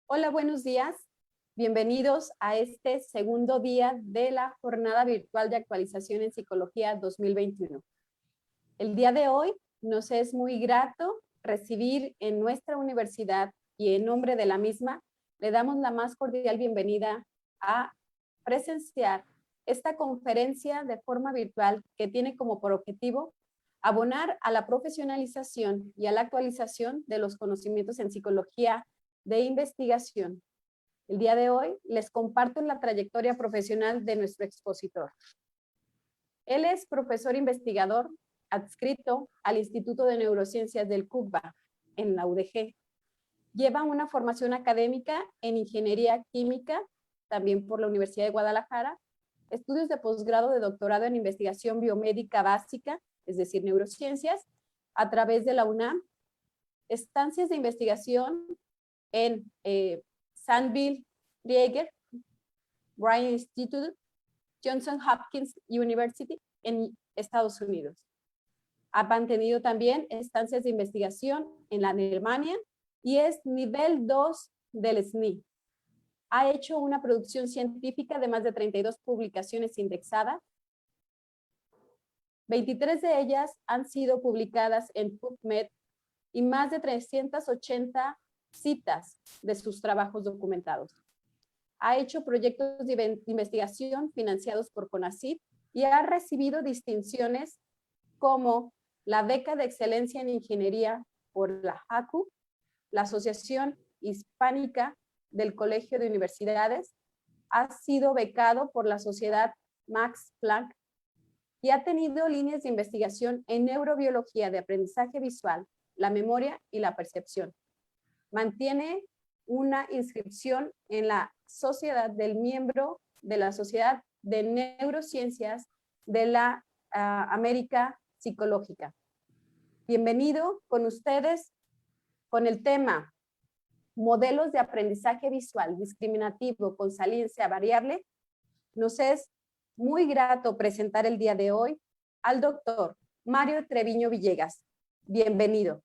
Hola, buenos días. Bienvenidos a este segundo día de la Jornada Virtual de Actualización en Psicología 2021. El día de hoy nos es muy grato recibir en nuestra universidad y en nombre de la misma, le damos la más cordial bienvenida a presenciar esta conferencia de forma virtual que tiene como por objetivo abonar a la profesionalización y a la actualización de los conocimientos en psicología de investigación. El día de hoy les comparto la trayectoria profesional de nuestro expositor. Él es profesor investigador adscrito al Instituto de Neurociencias del CUCBA en la UDG. Lleva una formación académica en Ingeniería Química, también por la Universidad de Guadalajara, estudios de posgrado de doctorado en Investigación Biomédica Básica, es decir, neurociencias, a través de la UNAM, estancias de investigación en Sanville, Rieger, Bryan Institute, Johnson Hopkins University en Estados Unidos. Ha mantenido también estancias de investigación en la Alemania y es nivel 2 del SNI. Ha hecho una producción científica de más de 32 publicaciones indexadas. 23 de ellas han sido publicadas en PubMed y más de 380 citas de sus trabajos documentados. Ha hecho proyectos de investigación financiados por CONACYT y ha recibido distinciones como la beca de excelencia en ingeniería por la ACU, la Asociación Hispánica del Colegio de Universidades, ha sido becado por la Sociedad Max Planck y ha tenido líneas de investigación en neurobiología de aprendizaje visual, la memoria y la percepción. Mantiene una inscripción en la sociedad del miembro de la Sociedad de Neurociencias de la América Psicológica. Bienvenido con ustedes con el tema modelos de aprendizaje visual discriminativo con saliencia variable. Nos es muy grato presentar el día de hoy al doctor Mario Treviño Villegas. Bienvenido.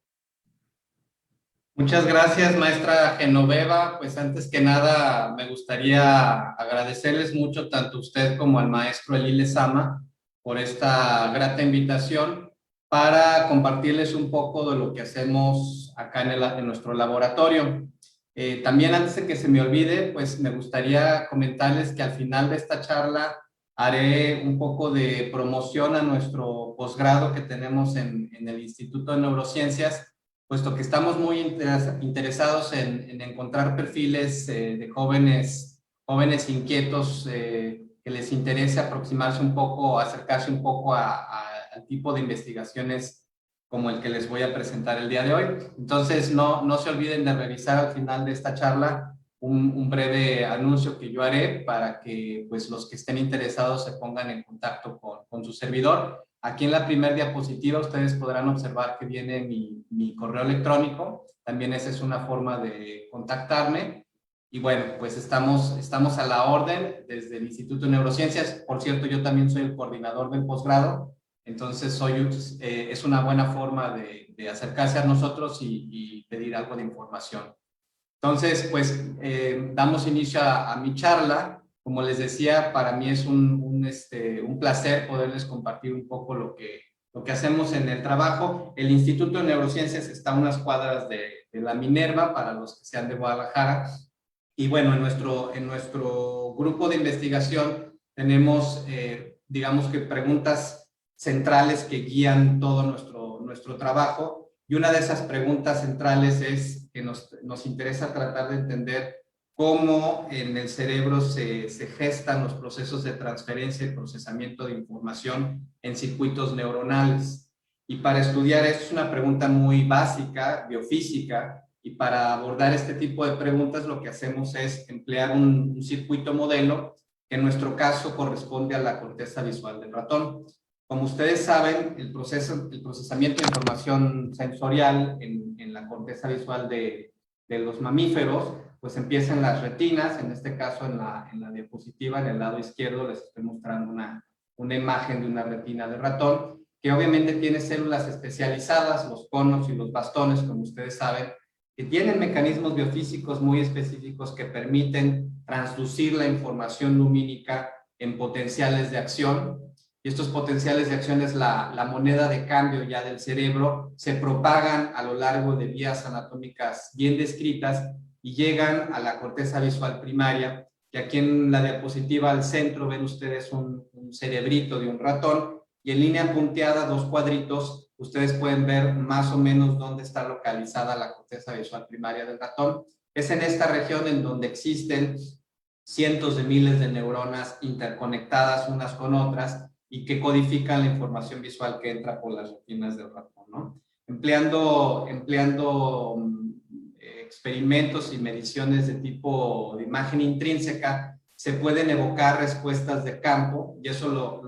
Muchas gracias, maestra Genoveva. Pues antes que nada me gustaría agradecerles mucho tanto a usted como al maestro Elí Lezama por esta grata invitación para compartirles un poco de lo que hacemos acá en nuestro laboratorio. También antes de que se me olvide, pues me gustaría comentarles que al final de esta charla haré un poco de promoción a nuestro posgrado que tenemos en el Instituto de Neurociencias, puesto que estamos muy interesados en encontrar perfiles de jóvenes inquietos que les interese aproximarse un poco, acercarse un poco al tipo de investigaciones como el que les voy a presentar el día de hoy. Entonces, no se olviden de revisar al final de esta charla un breve anuncio que yo haré para que pues, los que estén interesados se pongan en contacto con su servidor. Aquí en la primera diapositiva ustedes podrán observar que viene mi correo electrónico. También esa es una forma de contactarme. Y bueno, pues estamos a la orden desde el Instituto de Neurociencias. Por cierto, yo también soy el coordinador del posgrado. Entonces es una buena forma de acercarse a nosotros y pedir algo de información. Entonces, pues damos inicio a mi charla. Como les decía, para mí es un placer poderles compartir un poco lo que hacemos en el trabajo. El Instituto de Neurociencias está a unas cuadras de la Minerva, para los que sean de Guadalajara. Y bueno, en nuestro grupo de investigación tenemos, digamos que preguntas centrales que guían todo nuestro trabajo. Y una de esas preguntas centrales es que nos interesa tratar de entender cómo en el cerebro se gestan los procesos de transferencia y procesamiento de información en circuitos neuronales. Y para estudiar esto es una pregunta muy básica, biofísica, y para abordar este tipo de preguntas lo que hacemos es emplear un circuito modelo que en nuestro caso corresponde a la corteza visual del ratón. Como ustedes saben, el procesamiento de información sensorial en la corteza visual de los mamíferos, pues empieza en las retinas. En este caso en la diapositiva, en el lado izquierdo, les estoy mostrando una imagen de una retina de ratón, que obviamente tiene células especializadas, los conos y los bastones, como ustedes saben, que tienen mecanismos biofísicos muy específicos que permiten transducir la información lumínica en potenciales de acción. Y estos potenciales de acción es la moneda de cambio ya del cerebro, se propagan a lo largo de vías anatómicas bien descritas y llegan a la corteza visual primaria. Y aquí en la diapositiva al centro ven ustedes un cerebrito de un ratón, y en línea punteada, 2 cuadritos, ustedes pueden ver más o menos dónde está localizada la corteza visual primaria del ratón. Es en esta región en donde existen cientos de miles de neuronas interconectadas unas con otras y que codifican la información visual que entra por las retinas del ratón, ¿no? Empleando experimentos y mediciones de tipo de imagen intrínseca, se pueden evocar respuestas de campo, y eso lo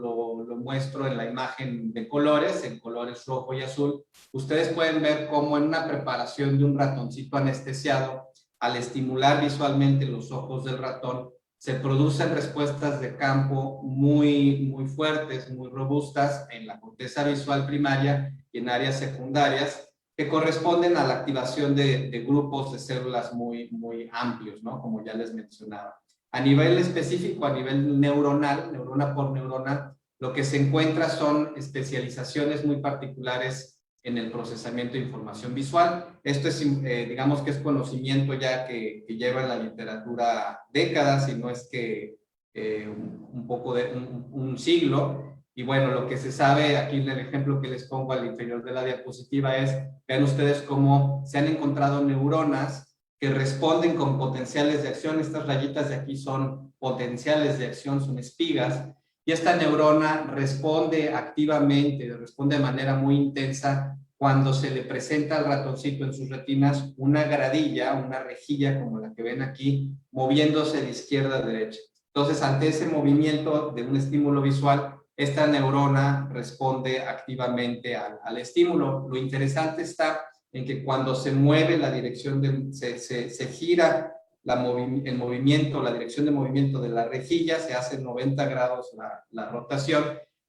muestro en la imagen de colores, en colores rojo y azul. Ustedes pueden ver cómo en una preparación de un ratoncito anestesiado, al estimular visualmente los ojos del ratón, se producen respuestas de campo muy fuertes, muy robustas en la corteza visual primaria y en áreas secundarias, que corresponden a la activación de grupos de células muy amplios, ¿no? Como ya les mencionaba. A nivel específico, a nivel neuronal, neurona por neurona, lo que se encuentra son especializaciones muy particulares en el procesamiento de información visual. Esto es, digamos que es conocimiento ya que lleva en la literatura décadas, y no es que un poco de un siglo. Y bueno, lo que se sabe aquí en el ejemplo que les pongo al inferior de la diapositiva es, vean ustedes cómo se han encontrado neuronas que responden con potenciales de acción. Estas rayitas de aquí son potenciales de acción, son espigas, y esta neurona responde activamente, responde de manera muy intensa cuando se le presenta al ratoncito en sus retinas una gradilla, una rejilla como la que ven aquí, moviéndose de izquierda a derecha. Entonces, ante ese movimiento de un estímulo visual, esta neurona responde activamente al estímulo. Lo interesante está en que cuando se mueve la dirección, se gira el movimiento, la dirección de movimiento de la rejilla, se hace 90 grados la rotación.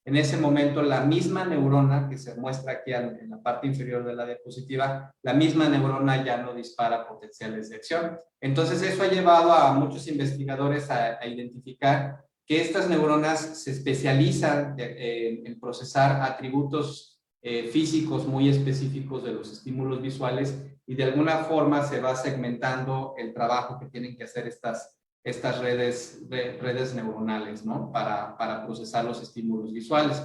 En ese momento, la misma neurona que se muestra aquí en la parte inferior de la diapositiva, la misma neurona ya no dispara potenciales de acción. Entonces, eso ha llevado a muchos investigadores a identificar que estas neuronas se especializan en procesar atributos físicos muy específicos de los estímulos visuales, y de alguna forma se va segmentando el trabajo que tienen que hacer estas redes neuronales, ¿no? Para procesar los estímulos visuales.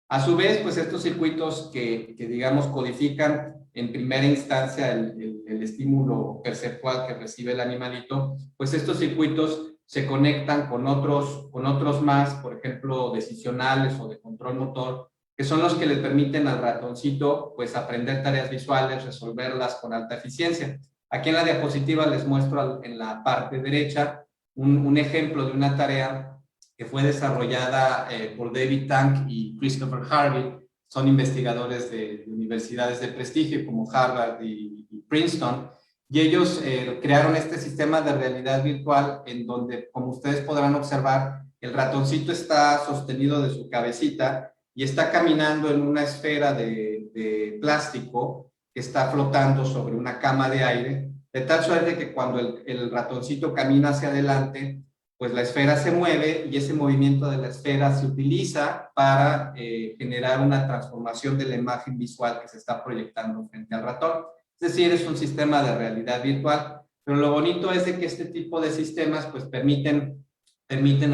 A su vez, pues estos circuitos que digamos codifican en primera instancia el estímulo perceptual que recibe el animalito, pues estos circuitos se conectan con otros más, por ejemplo, decisionales o de control motor, que son los que le permiten al ratoncito pues aprender tareas visuales, resolverlas con alta eficiencia. Aquí en la diapositiva les muestro en la parte derecha un ejemplo de una tarea que fue desarrollada por David Tank y Christopher Harvey. Son investigadores de universidades de prestigio como Harvard y Princeton, y ellos crearon este sistema de realidad virtual en donde, como ustedes podrán observar, el ratoncito está sostenido de su cabecita y está caminando en una esfera de plástico que está flotando sobre una cama de aire, de tal suerte que cuando el ratoncito camina hacia adelante, pues la esfera se mueve, y ese movimiento de la esfera se utiliza para generar una transformación de la imagen visual que se está proyectando frente al ratón. Es decir, es un sistema de realidad virtual, pero lo bonito es de que este tipo de sistemas pues permiten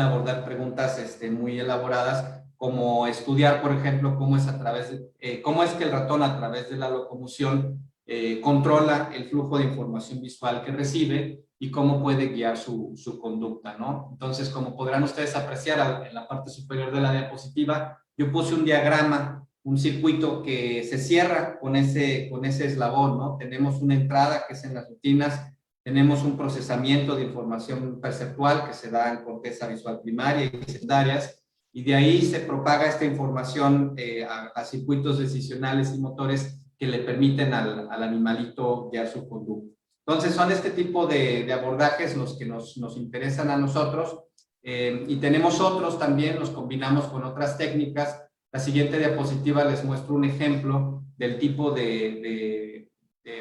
abordar preguntas muy elaboradas, como estudiar, por ejemplo, cómo es que el ratón a través de la locomoción controla el flujo de información visual que recibe y cómo puede guiar su conducta, ¿no? Entonces, como podrán ustedes apreciar en la parte superior de la diapositiva, yo puse un diagrama, un circuito que se cierra con ese eslabón, ¿no? Tenemos una entrada que es en las retinas, tenemos un procesamiento de información perceptual que se da en corteza visual primaria y secundarias, y de ahí se propaga esta información a circuitos decisionales y motores que le permiten al animalito guiar su conducta. Entonces, son este tipo de abordajes los que nos interesan a nosotros, y tenemos otros también, los combinamos con otras técnicas. La siguiente diapositiva les muestro un ejemplo del tipo de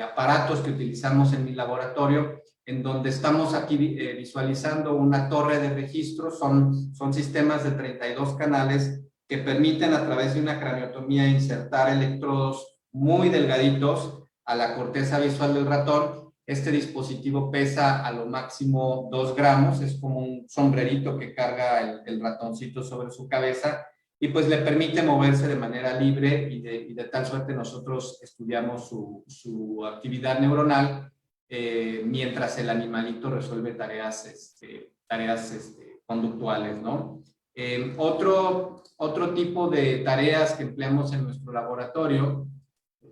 aparatos que utilizamos en mi laboratorio, en donde estamos aquí visualizando una torre de registro. Son sistemas de 32 canales que permiten a través de una craniotomía insertar electrodos muy delgaditos a la corteza visual del ratón. Este dispositivo pesa a lo máximo 2 gramos, es como un sombrerito que carga el ratoncito sobre su cabeza y pues le permite moverse de manera libre y de tal suerte nosotros estudiamos su actividad neuronal mientras el animalito resuelve tareas conductuales, ¿no? Otro tipo de tareas que empleamos en nuestro laboratorio,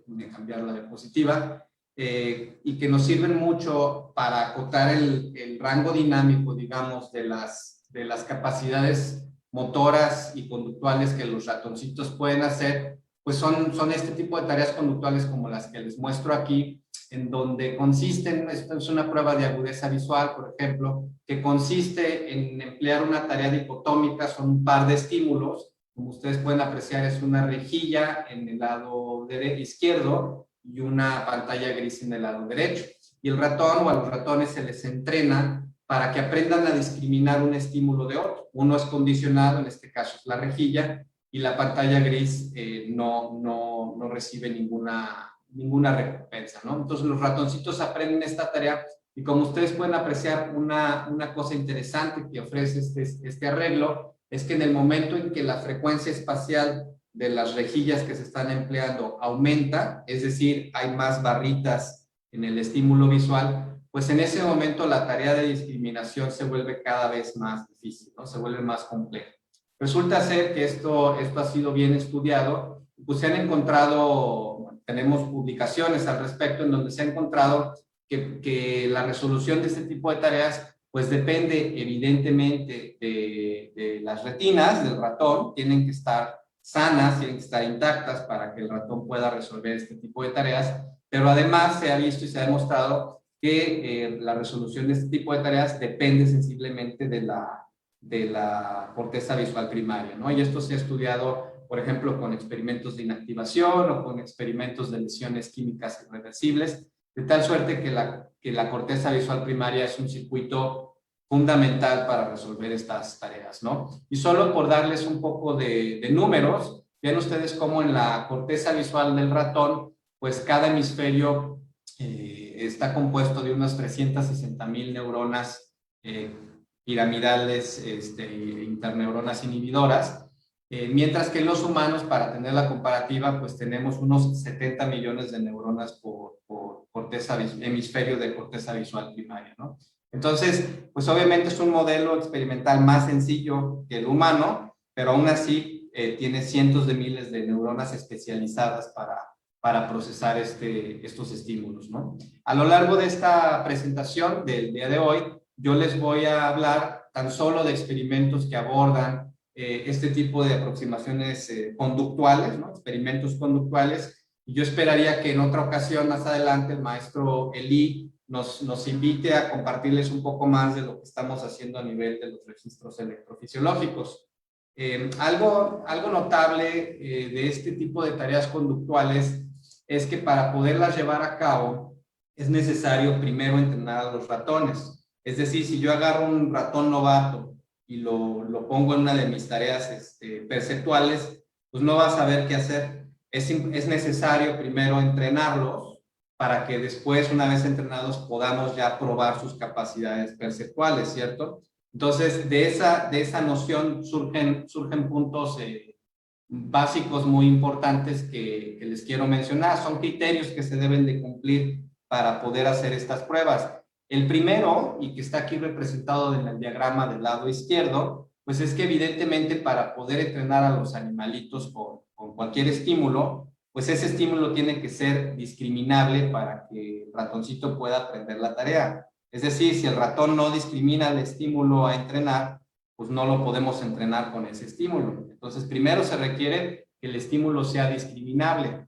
voy a cambiar la diapositiva, y que nos sirven mucho para acotar el rango dinámico, digamos, de las capacidades motoras y conductuales que los ratoncitos pueden hacer, pues son este tipo de tareas conductuales como las que les muestro aquí, en donde consisten, esto es una prueba de agudeza visual, por ejemplo, que consiste en emplear una tarea dicotómica, son un par de estímulos, como ustedes pueden apreciar es una rejilla en el lado izquierdo y una pantalla gris en el lado derecho. Y el ratón o a los ratones se les entrena para que aprendan a discriminar un estímulo de otro. Uno es condicionado, en este caso es la rejilla, y la pantalla gris no recibe ninguna recompensa, ¿no? Entonces los ratoncitos aprenden esta tarea y como ustedes pueden apreciar, una cosa interesante que ofrece este arreglo es que en el momento en que la frecuencia espacial de las rejillas que se están empleando aumenta, es decir, hay más barritas en el estímulo visual, pues en ese momento la tarea de discriminación se vuelve cada vez más difícil, ¿no? Se vuelve más compleja. Resulta ser que esto ha sido bien estudiado, pues se han encontrado, tenemos publicaciones al respecto en donde se ha encontrado que la resolución de este tipo de tareas pues depende evidentemente de las retinas del ratón, tienen que estar sanas, tienen que estar intactas para que el ratón pueda resolver este tipo de tareas, pero además se ha visto y se ha demostrado que la resolución de este tipo de tareas depende sensiblemente de la corteza visual primaria, ¿no? Y esto se ha estudiado, por ejemplo, con experimentos de inactivación o con experimentos de lesiones químicas irreversibles, de tal suerte que la corteza visual primaria es un circuito fundamental para resolver estas tareas, ¿no? Y solo por darles un poco de números, vean ustedes cómo en la corteza visual del ratón, pues cada hemisferio está compuesto de unas 360,000 neuronas piramidales, interneuronas inhibidoras, mientras que en los humanos, para tener la comparativa, pues tenemos unos 70 millones de neuronas por hemisferio de corteza visual primaria, ¿no? Entonces, pues obviamente es un modelo experimental más sencillo que el humano, pero aún así tiene cientos de miles de neuronas especializadas para procesar estos estímulos, ¿no? A lo largo de esta presentación del día de hoy, yo les voy a hablar tan solo de experimentos que abordan este tipo de aproximaciones conductuales, ¿no? Experimentos conductuales, y yo esperaría que en otra ocasión más adelante el maestro Eli nos invite a compartirles un poco más de lo que estamos haciendo a nivel de los registros electrofisiológicos. Algo notable de este tipo de tareas conductuales es que para poderlas llevar a cabo es necesario primero entrenar a los ratones. Es decir, si yo agarro un ratón novato y lo pongo en una de mis tareas perceptuales, pues no va a saber qué hacer. Es necesario primero entrenarlos para que después, una vez entrenados, podamos ya probar sus capacidades perceptuales, ¿cierto? Entonces, de esa noción surgen puntos básicos muy importantes que les quiero mencionar. Son criterios que se deben de cumplir para poder hacer estas pruebas. El primero, y que está aquí representado en el diagrama del lado izquierdo, pues es que evidentemente para poder entrenar a los animalitos con cualquier estímulo, pues ese estímulo tiene que ser discriminable para que el ratoncito pueda aprender la tarea. Es decir, si el ratón no discrimina el estímulo a entrenar, pues no lo podemos entrenar con ese estímulo. Entonces, primero se requiere que el estímulo sea discriminable.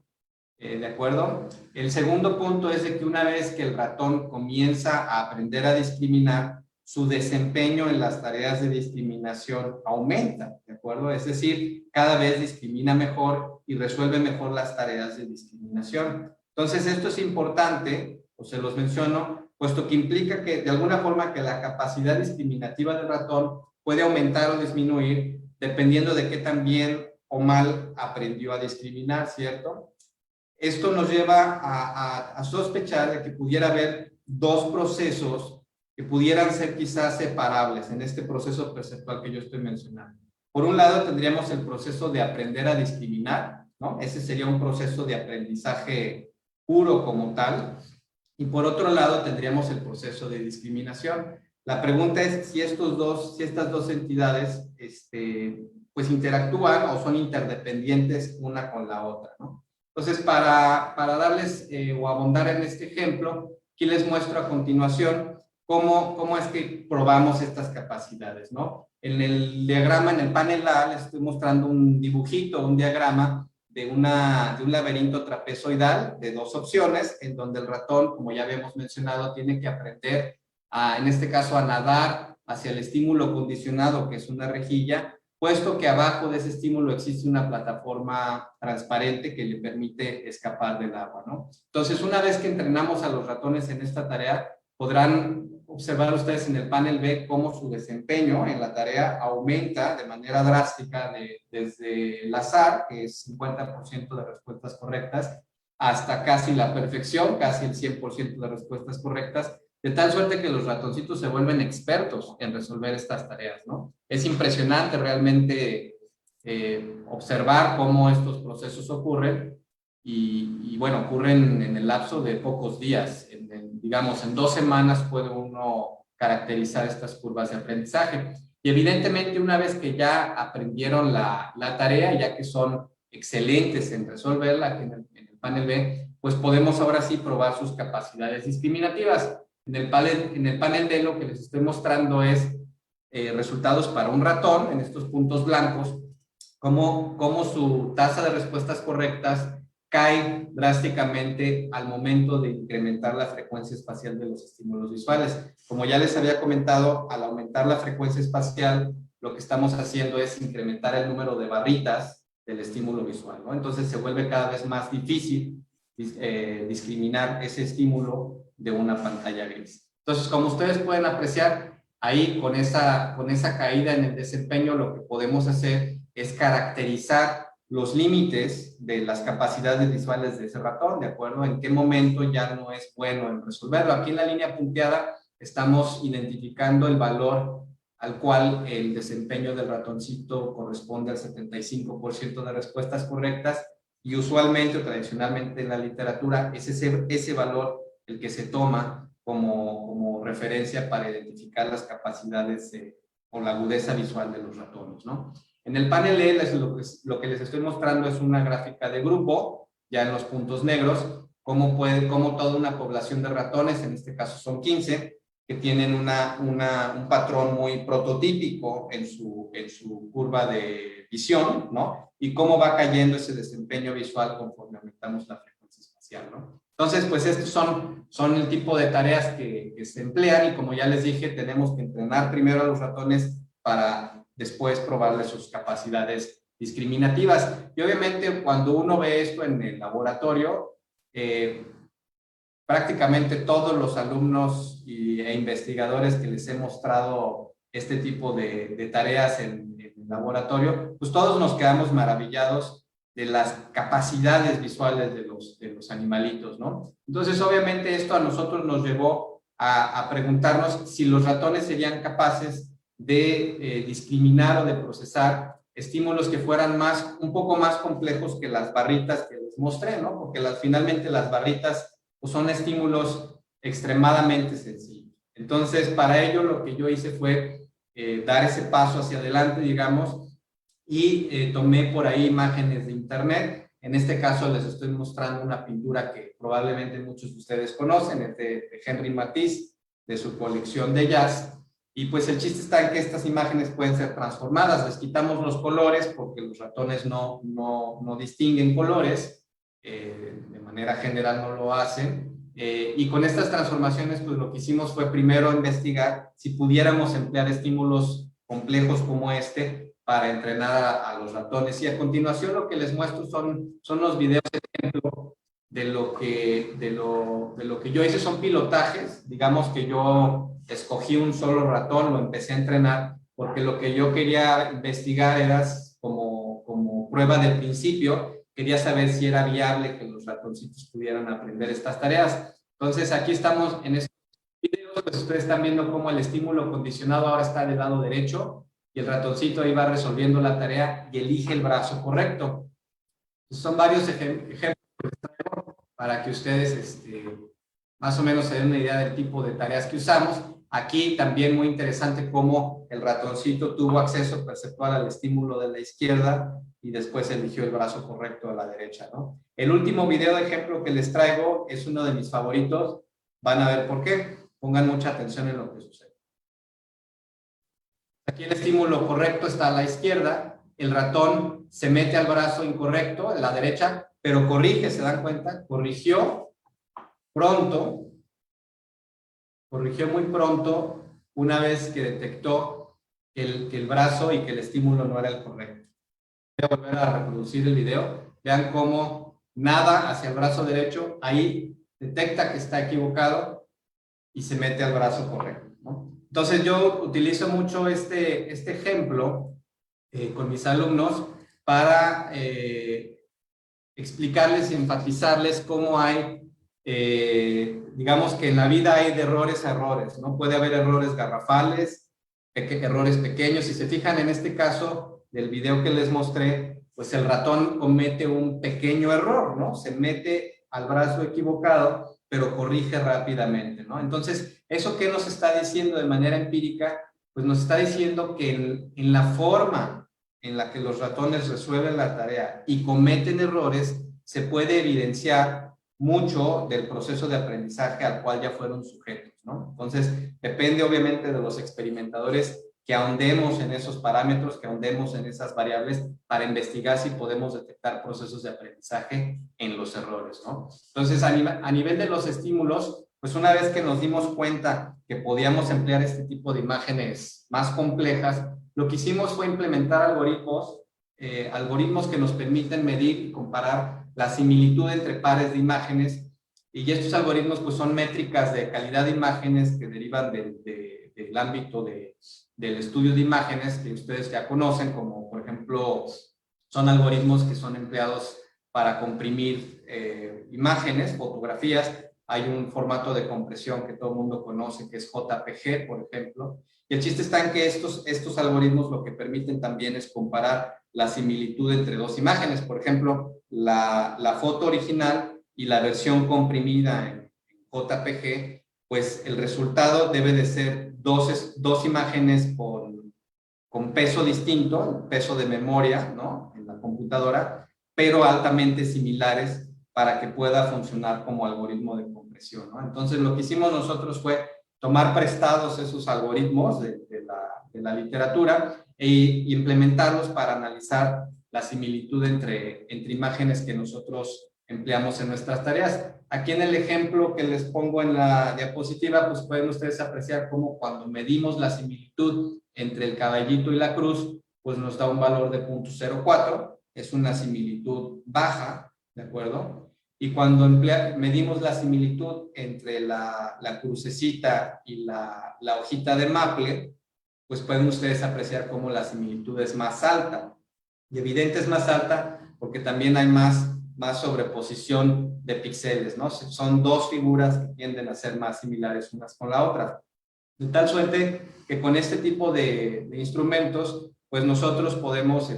¿De acuerdo? El segundo punto es de que una vez que el ratón comienza a aprender a discriminar, su desempeño en las tareas de discriminación aumenta, ¿de acuerdo? Es decir, cada vez discrimina mejor y resuelve mejor las tareas de discriminación. Entonces, esto es importante, o se los menciono, puesto que implica que de alguna forma que la capacidad discriminativa del ratón puede aumentar o disminuir dependiendo de qué tan bien o mal aprendió a discriminar, ¿cierto? Esto nos lleva a sospechar de que pudiera haber dos procesos que pudieran ser quizás separables en este proceso perceptual que yo estoy mencionando. Por un lado tendríamos el proceso de aprender a discriminar, ¿no? Ese sería un proceso de aprendizaje puro como tal. Y por otro lado tendríamos el proceso de discriminación. La pregunta es si estas dos entidades pues interactúan o son interdependientes una con la otra, ¿no? Entonces, para darles o abundar en este ejemplo, aquí les muestro a continuación cómo es que probamos estas capacidades, ¿no? En el diagrama, en el panel A, les estoy mostrando un dibujito, un diagrama de un laberinto trapezoidal de dos opciones, en donde el ratón, como ya habíamos mencionado, tiene que aprender, en este caso, a nadar hacia el estímulo condicionado, que es una rejilla, puesto que abajo de ese estímulo existe una plataforma transparente que le permite escapar del agua, ¿no? Entonces, una vez que entrenamos a los ratones en esta tarea, podrán observar ustedes en el panel B cómo su desempeño en la tarea aumenta de manera drástica desde el azar, que es 50% de respuestas correctas, hasta casi la perfección, casi el 100% de respuestas correctas, de tal suerte que los ratoncitos se vuelven expertos en resolver estas tareas, ¿no? Es impresionante realmente observar cómo estos procesos ocurren y bueno, ocurren en el lapso de pocos días. Digamos, en 2 semanas puede uno caracterizar estas curvas de aprendizaje. Y evidentemente una vez que ya aprendieron la tarea, ya que son excelentes en resolverla aquí en el panel B, pues podemos ahora sí probar sus capacidades discriminativas. En el panel D lo que les estoy mostrando es resultados para un ratón, en estos puntos blancos, cómo su tasa de respuestas correctas cae drásticamente al momento de incrementar la frecuencia espacial de los estímulos visuales. Como ya les había comentado, al aumentar la frecuencia espacial, lo que estamos haciendo es incrementar el número de barritas del estímulo visual, ¿no? Entonces se vuelve cada vez más difícil discriminar ese estímulo de una pantalla gris. Entonces, como ustedes pueden apreciar, ahí con esa caída en el desempeño, lo que podemos hacer es caracterizar los límites de las capacidades visuales de ese ratón, ¿de acuerdo? En qué momento ya no es bueno en resolverlo. Aquí en la línea punteada estamos identificando el valor al cual el desempeño del ratoncito corresponde al 75% de respuestas correctas y usualmente o tradicionalmente en la literatura es ese valor el que se toma como referencia para identificar las capacidades o la agudeza visual de los ratones, ¿no? En el panel E, lo que les estoy mostrando es una gráfica de grupo, ya en los puntos negros, cómo toda una población de ratones, en este caso son 15, que tienen un patrón muy prototípico en su curva de visión, ¿no? Y cómo va cayendo ese desempeño visual conforme aumentamos la frecuencia espacial, ¿no? Entonces, pues estos son el tipo de tareas que se emplean y como ya les dije, tenemos que entrenar primero a los ratones para después probarles sus capacidades discriminativas. Y obviamente cuando uno ve esto en el laboratorio, prácticamente todos los alumnos e investigadores que les he mostrado este tipo de tareas en el laboratorio, pues todos nos quedamos maravillados de las capacidades visuales de los animalitos, ¿no? Entonces, obviamente esto a nosotros nos llevó a preguntarnos si los ratones serían capaces de discriminar o de procesar estímulos que fueran un poco más complejos que las barritas que les mostré, ¿no? Porque finalmente las barritas pues, son estímulos extremadamente sencillos. Entonces, para ello lo que yo hice fue dar ese paso hacia adelante, digamos, y tomé por ahí imágenes de internet. En este caso les estoy mostrando una pintura que probablemente muchos de ustedes conocen, es de Henri Matisse, de su colección de jazz. Y pues el chiste está en que estas imágenes pueden ser transformadas. Les quitamos los colores porque los ratones no distinguen colores. De manera general no lo hacen. Y con estas transformaciones, pues lo que hicimos fue primero investigar si pudiéramos emplear estímulos complejos como este para entrenar a los ratones. Y a continuación lo que les muestro son los videos, ejemplo, lo que yo hice son pilotajes. Digamos que yo escogí un solo ratón, lo empecé a entrenar, porque lo que yo quería investigar era como prueba del principio, quería saber si era viable que los ratoncitos pudieran aprender estas tareas. Entonces aquí estamos en estos videos, pues ustedes están viendo cómo el estímulo condicionado ahora está del lado derecho y el ratoncito ahí va resolviendo la tarea y elige el brazo correcto. Son varios ejemplos para que ustedes más o menos se den una idea del tipo de tareas que usamos. Aquí también muy interesante cómo el ratoncito tuvo acceso perceptual al estímulo de la izquierda y después eligió el brazo correcto a la derecha, ¿no? El último video de ejemplo que les traigo es uno de mis favoritos. Van a ver por qué. Pongan mucha atención en lo que sucede. Aquí el estímulo correcto está a la izquierda. El ratón se mete al brazo incorrecto, a la derecha, pero corrige, ¿se dan cuenta? Corrigió pronto, corrigió muy pronto una vez que detectó que el brazo y que el estímulo no era el correcto. Voy a volver a reproducir el video. Vean cómo nada hacia el brazo derecho, ahí detecta que está equivocado y se mete al brazo correcto, ¿no? Entonces yo utilizo mucho este ejemplo con mis alumnos para explicarles y enfatizarles cómo hay, digamos que en la vida hay de errores a errores, ¿no? Puede haber errores garrafales, errores pequeños. Si se fijan en este caso del video que les mostré, pues el ratón comete un pequeño error, ¿no? Se mete al brazo equivocado, pero corrige rápidamente, ¿no? Entonces, ¿eso qué nos está diciendo de manera empírica? Pues nos está diciendo que en la forma en la que los ratones resuelven la tarea y cometen errores, se puede evidenciar mucho del proceso de aprendizaje al cual ya fueron sujetos, ¿no? Entonces, depende obviamente de los experimentadores que ahondemos en esos parámetros, que ahondemos en esas variables para investigar si podemos detectar procesos de aprendizaje en los errores, ¿no? Entonces, a nivel de los estímulos, pues una vez que nos dimos cuenta que podíamos emplear este tipo de imágenes más complejas, lo que hicimos fue implementar algoritmos que nos permiten medir y comparar la similitud entre pares de imágenes, y estos algoritmos pues son métricas de calidad de imágenes que derivan del ámbito del estudio de imágenes que ustedes ya conocen, como por ejemplo son algoritmos que son empleados para comprimir imágenes, fotografías. Hay un formato de compresión que todo el mundo conoce que es JPG, por ejemplo. Y el chiste está en que estos algoritmos lo que permiten también es comparar la similitud entre dos imágenes. Por ejemplo, la foto original y la versión comprimida en JPG, pues el resultado debe de ser dos imágenes con peso distinto, peso de memoria, ¿no? En la computadora, pero altamente similares para que pueda funcionar como algoritmo de compresión, ¿no? Entonces, lo que hicimos nosotros fue tomar prestados esos algoritmos de la literatura e implementarlos para analizar la similitud entre imágenes que nosotros empleamos en nuestras tareas. Aquí en el ejemplo que les pongo en la diapositiva, pues pueden ustedes apreciar cómo cuando medimos la similitud entre el caballito y la cruz, pues nos da un valor de 0.04, es una similitud baja, ¿de acuerdo? Y cuando medimos la similitud entre la crucecita y la hojita de maple, pues pueden ustedes apreciar cómo la similitud es más alta. Y evidente es más alta porque también hay más sobreposición de píxeles, ¿no? Son dos figuras que tienden a ser más similares unas con la otra. De tal suerte que con este tipo de instrumentos, pues nosotros podemos,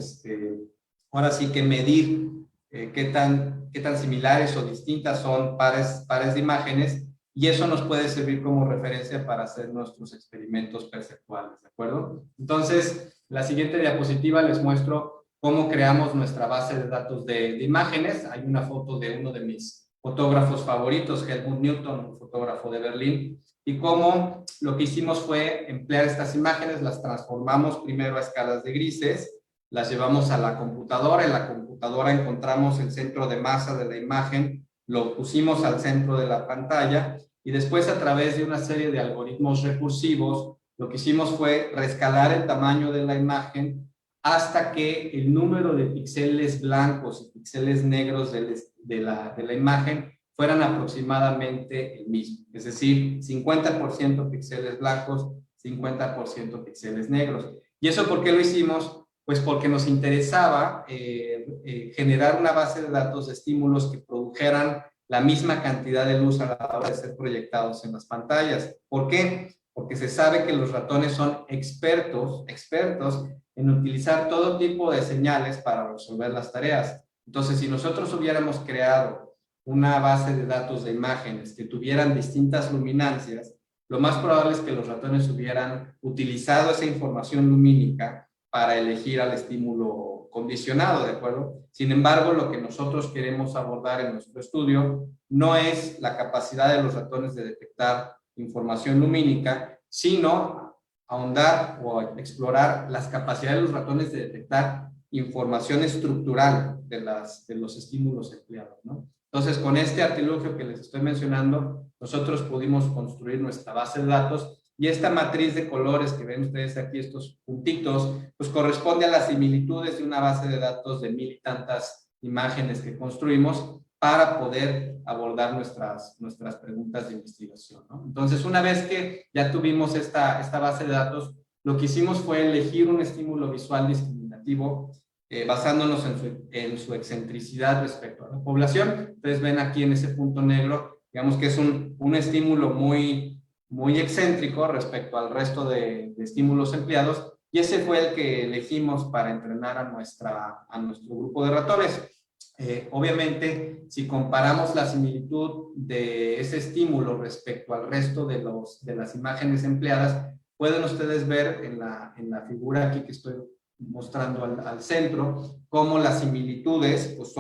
ahora sí que medir qué tan similares o distintas son pares de imágenes, y eso nos puede servir como referencia para hacer nuestros experimentos perceptuales, ¿de acuerdo? Entonces, la siguiente diapositiva les muestro cómo creamos nuestra base de datos de imágenes. Hay una foto de uno de mis fotógrafos favoritos, Helmut Newton, un fotógrafo de Berlín, y cómo lo que hicimos fue emplear estas imágenes, las transformamos primero a escalas de grises, las llevamos a la computadora. En la computadora encontramos el centro de masa de la imagen, lo pusimos al centro de la pantalla y después, a través de una serie de algoritmos recursivos, lo que hicimos fue rescalar el tamaño de la imagen hasta que el número de píxeles blancos y píxeles negros de la imagen fueran aproximadamente el mismo. Es decir, 50% píxeles blancos, 50% píxeles negros. ¿Y eso por qué lo hicimos? Pues porque nos interesaba generar una base de datos de estímulos que produjeran la misma cantidad de luz a la hora de ser proyectados en las pantallas. ¿Por qué? Porque se sabe que los ratones son expertos en utilizar todo tipo de señales para resolver las tareas. Entonces, si nosotros hubiéramos creado una base de datos de imágenes que tuvieran distintas luminancias, lo más probable es que los ratones hubieran utilizado esa información lumínica para elegir al estímulo condicionado, ¿de acuerdo? Sin embargo, lo que nosotros queremos abordar en nuestro estudio no es la capacidad de los ratones de detectar información lumínica, sino ahondar o explorar las capacidades de los ratones de detectar información estructural de los estímulos empleados, ¿no? Entonces, con este artilugio que les estoy mencionando, nosotros pudimos construir nuestra base de datos y esta matriz de colores que ven ustedes aquí, estos puntitos, pues corresponde a las similitudes de una base de datos de 1000 y tantas imágenes que construimos para poder abordar nuestras preguntas de investigación, ¿no? Entonces, una vez que ya tuvimos esta base de datos, lo que hicimos fue elegir un estímulo visual discriminativo basándonos en su excentricidad respecto a la población. Ustedes ven aquí en ese punto negro, digamos que es un estímulo muy excéntrico respecto al resto de estímulos empleados, y ese fue el que elegimos para entrenar a nuestro grupo de ratones. Obviamente, si comparamos la similitud de ese estímulo respecto al resto de las imágenes empleadas, pueden ustedes ver en la figura aquí que estoy mostrando al centro, cómo las similitudes pues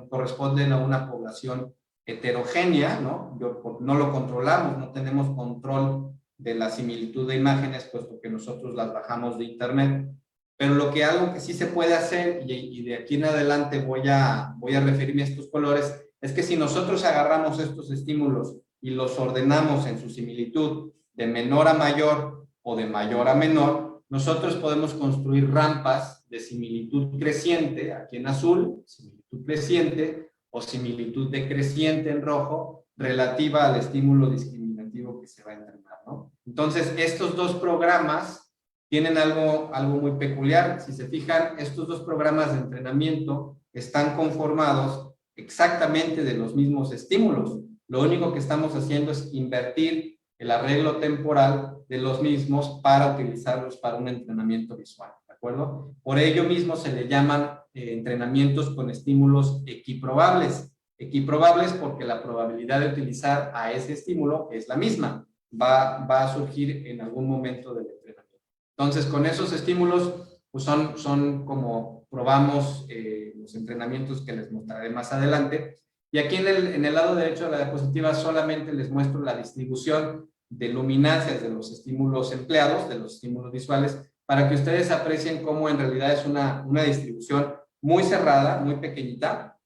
corresponden a una población heterogénea, ¿no? No lo controlamos, no tenemos control de la similitud de imágenes, puesto que nosotros las bajamos de internet. Pero algo que sí se puede hacer, y de aquí en adelante voy a referirme a estos colores, es que si nosotros agarramos estos estímulos y los ordenamos en su similitud de menor a mayor o de mayor a menor, nosotros podemos construir rampas de similitud creciente, aquí en azul, similitud creciente, o similitud decreciente en rojo, relativa al estímulo discriminativo que se va a entrenar, ¿no? Entonces, estos dos programas tienen algo muy peculiar. Si se fijan, estos dos programas de entrenamiento están conformados exactamente de los mismos estímulos. Lo único que estamos haciendo es invertir el arreglo temporal de los mismos para utilizarlos para un entrenamiento visual, ¿de acuerdo? Por ello mismo se le llaman entrenamientos con estímulos equiprobables. Equiprobables porque la probabilidad de utilizar a ese estímulo es la misma. Va a surgir en algún momento del entrenamiento. Entonces, con esos estímulos, pues son como probamos los entrenamientos que les mostraré más adelante. Y aquí en el lado derecho de la diapositiva solamente les muestro la distribución de luminancias de los estímulos empleados, de los estímulos visuales, para que ustedes aprecien cómo en realidad es una distribución muy cerrada, muy pequeñita,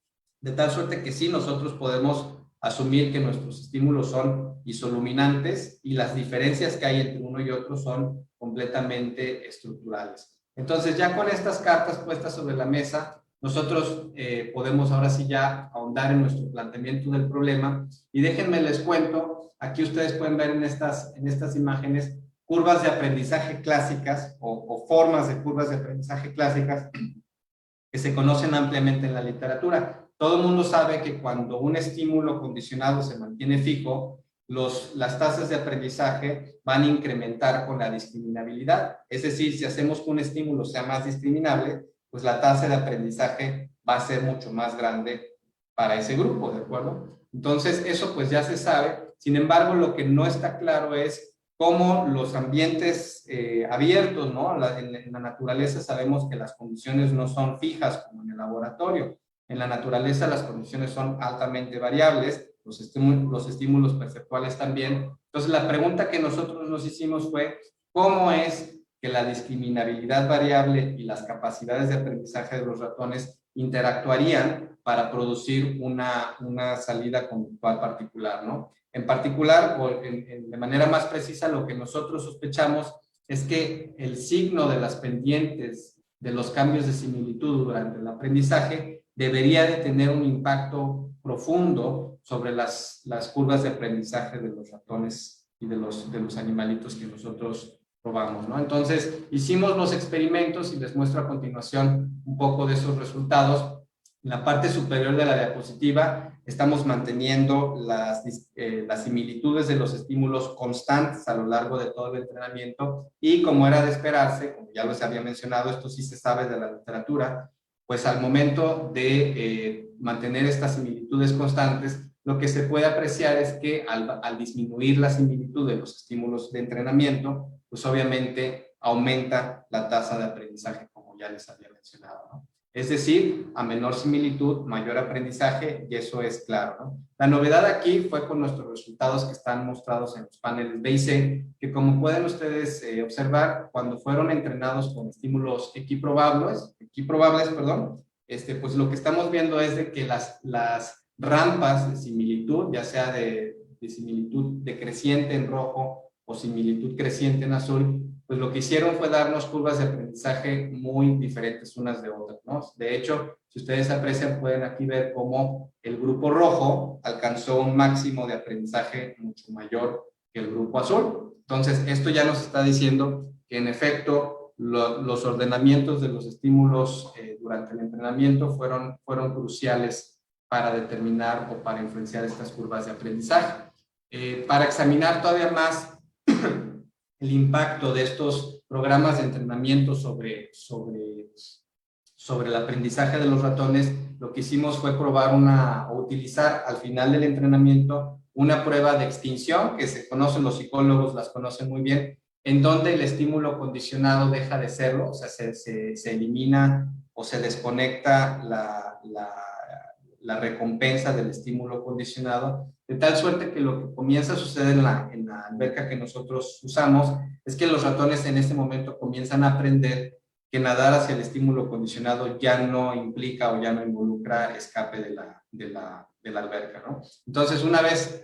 de tal suerte que sí nosotros podemos asumir que nuestros estímulos son isoluminantes y las diferencias que hay entre uno y otro son completamente estructurales. Entonces, ya con estas cartas puestas sobre la mesa, nosotros podemos ahora sí ya ahondar en nuestro planteamiento del problema. Y déjenme les cuento, aquí ustedes pueden ver en estas imágenes curvas de aprendizaje clásicas o formas de curvas de aprendizaje clásicas que se conocen ampliamente en la literatura. Todo el mundo sabe que cuando un estímulo condicionado se mantiene fijo, las tasas de aprendizaje van a incrementar con la discriminabilidad. Es decir, si hacemos que un estímulo sea más discriminable, pues la tasa de aprendizaje va a ser mucho más grande para ese grupo, ¿de acuerdo? Entonces, eso pues ya se sabe. Sin embargo, lo que no está claro es cómo los ambientes abiertos, ¿no? En la naturaleza sabemos que las condiciones no son fijas como en el laboratorio. En la naturaleza las condiciones son altamente variables, los estímulos perceptuales también. Entonces, la pregunta que nosotros nos hicimos fue, ¿cómo es que la discriminabilidad variable y las capacidades de aprendizaje de los ratones interactuarían para producir una salida conductual particular, ¿no? En particular, o de manera más precisa, lo que nosotros sospechamos es que el signo de las pendientes de los cambios de similitud durante el aprendizaje debería de tener un impacto profundo sobre las curvas de aprendizaje de los ratones y de los animalitos que nosotros probamos, ¿no? Entonces, hicimos los experimentos y les muestro a continuación un poco de esos resultados. En la parte superior de la diapositiva estamos manteniendo las similitudes de los estímulos constantes a lo largo de todo el entrenamiento y, como era de esperarse, como ya les había mencionado, esto sí se sabe de la literatura, pues al momento de mantener estas similitudes constantes, lo que se puede apreciar es que al disminuir la similitud de los estímulos de entrenamiento, pues obviamente aumenta la tasa de aprendizaje, como ya les había mencionado, ¿no? Es decir, a menor similitud, mayor aprendizaje, y eso es claro, ¿no? La novedad aquí fue con nuestros resultados que están mostrados en los paneles B y C, que como pueden ustedes observar, cuando fueron entrenados con estímulos equiprobables, pues lo que estamos viendo es de que las rampas de similitud, ya sea de similitud decreciente en rojo o similitud creciente en azul, pues lo que hicieron fue darnos curvas de aprendizaje muy diferentes unas de otras, ¿no? De hecho, si ustedes aprecian, pueden aquí ver cómo el grupo rojo alcanzó un máximo de aprendizaje mucho mayor que el grupo azul. Entonces, esto ya nos está diciendo que en efecto los ordenamientos de los estímulos durante el entrenamiento fueron cruciales para determinar o para influenciar estas curvas de aprendizaje. Para examinar todavía más el impacto de estos programas de entrenamiento sobre el aprendizaje de los ratones, lo que hicimos fue utilizar al final del entrenamiento una prueba de extinción que se conocen, los psicólogos las conocen muy bien, en donde el estímulo condicionado deja de serlo, o sea, se elimina o se desconecta la recompensa del estímulo condicionado, de tal suerte que lo que comienza a suceder en la alberca que nosotros usamos es que los ratones en este momento comienzan a aprender que nadar hacia el estímulo condicionado ya no implica o ya no involucra escape de la alberca, ¿no? Entonces, una vez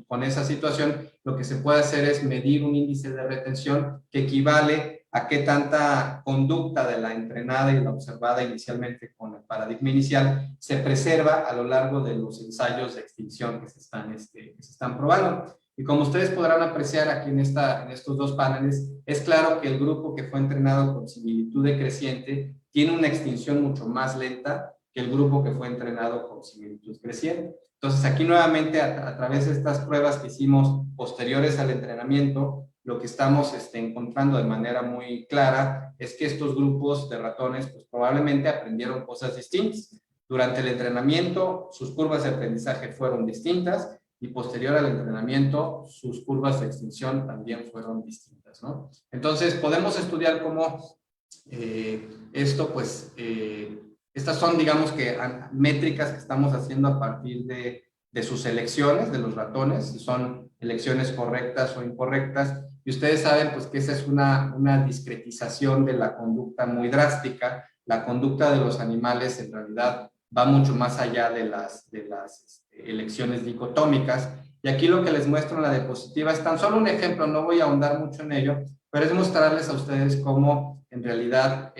con esa situación, lo que se puede hacer es medir un índice de retención que equivale a qué tanta conducta de la entrenada y la observada inicialmente con el paradigma inicial se preserva a lo largo de los ensayos de extinción que se están probando. Y como ustedes podrán apreciar aquí en estos dos paneles, es claro que el grupo que fue entrenado con similitud decreciente tiene una extinción mucho más lenta que el grupo que fue entrenado con similitud creciente. Entonces, aquí nuevamente, a través de estas pruebas que hicimos posteriores al entrenamiento, lo que estamos encontrando de manera muy clara es que estos grupos de ratones pues, probablemente aprendieron cosas distintas. Durante el entrenamiento, sus curvas de aprendizaje fueron distintas, y posterior al entrenamiento, sus curvas de extinción también fueron distintas, ¿no? Entonces, podemos estudiar cómo esto, pues, estas son, digamos que, métricas que estamos haciendo a partir de sus elecciones, de los ratones, si son elecciones correctas o incorrectas, y ustedes saben, pues, que esa es una discretización de la conducta muy drástica. La conducta de los animales, en realidad, va mucho más allá de las elecciones dicotómicas. Y aquí lo que les muestro en la diapositiva es tan solo un ejemplo, no voy a ahondar mucho en ello, pero es mostrarles a ustedes cómo en realidad,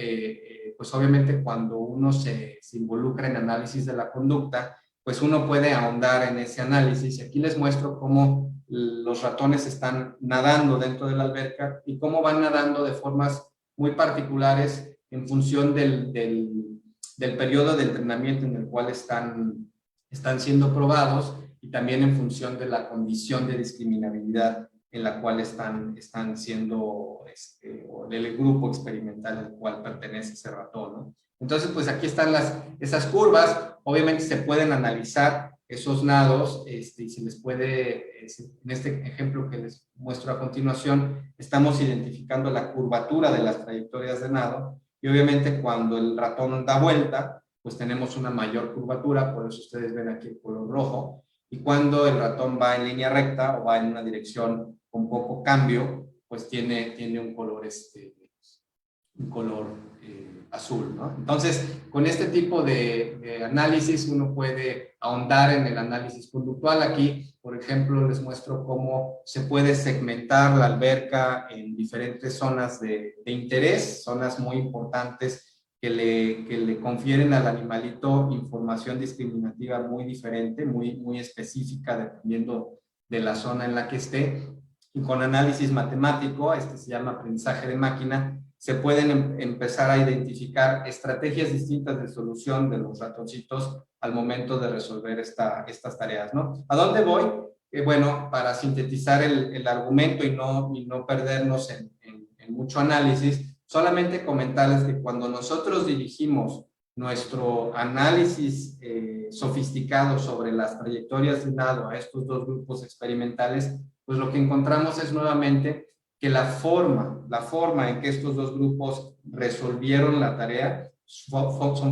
pues obviamente cuando uno se involucra en análisis de la conducta, pues uno puede ahondar en ese análisis. Y aquí les muestro cómo los ratones están nadando dentro de la alberca y cómo van nadando de formas muy particulares en función del periodo de entrenamiento en el cual están siendo probados y también en función de la condición de discriminabilidad en la cual están siendo, o del grupo experimental al cual pertenece ese ratón, ¿no? Entonces, pues aquí están esas curvas. Obviamente se pueden analizar esos nados y se les puede, en este ejemplo que les muestro a continuación, estamos identificando la curvatura de las trayectorias de nado. Y obviamente cuando el ratón da vuelta, pues tenemos una mayor curvatura, por eso ustedes ven aquí el color rojo. Y cuando el ratón va en línea recta o va en una dirección con poco cambio, pues tiene un color, azul, ¿no? Entonces, con este tipo de análisis uno puede ahondar en el análisis conductual. Aquí Por ejemplo, les muestro cómo se puede segmentar la alberca en diferentes zonas de interés, zonas muy importantes que le confieren al animalito información discriminativa muy diferente, muy específica, dependiendo de la zona en la que esté. Y con análisis matemático, este se llama aprendizaje de máquina, se pueden empezar a identificar estrategias distintas de solución de los ratoncitos al momento de resolver estas tareas, ¿no? ¿A dónde voy? Bueno, para sintetizar el argumento y no perdernos en mucho análisis, solamente comentarles que cuando nosotros dirigimos nuestro análisis sofisticado sobre las trayectorias de nado a estos dos grupos experimentales, pues lo que encontramos es nuevamente que la forma en que estos dos grupos resolvieron la tarea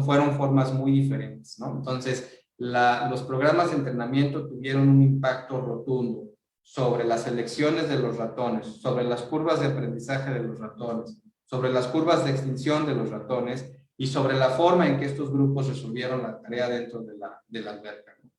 fueron formas muy diferentes, ¿no? Entonces, los programas de entrenamiento tuvieron un impacto rotundo sobre las elecciones de los ratones, sobre las curvas de aprendizaje de los ratones, sobre las curvas de extinción de los ratones y sobre la forma en que estos grupos resolvieron la tarea dentro de la alberca, ¿no?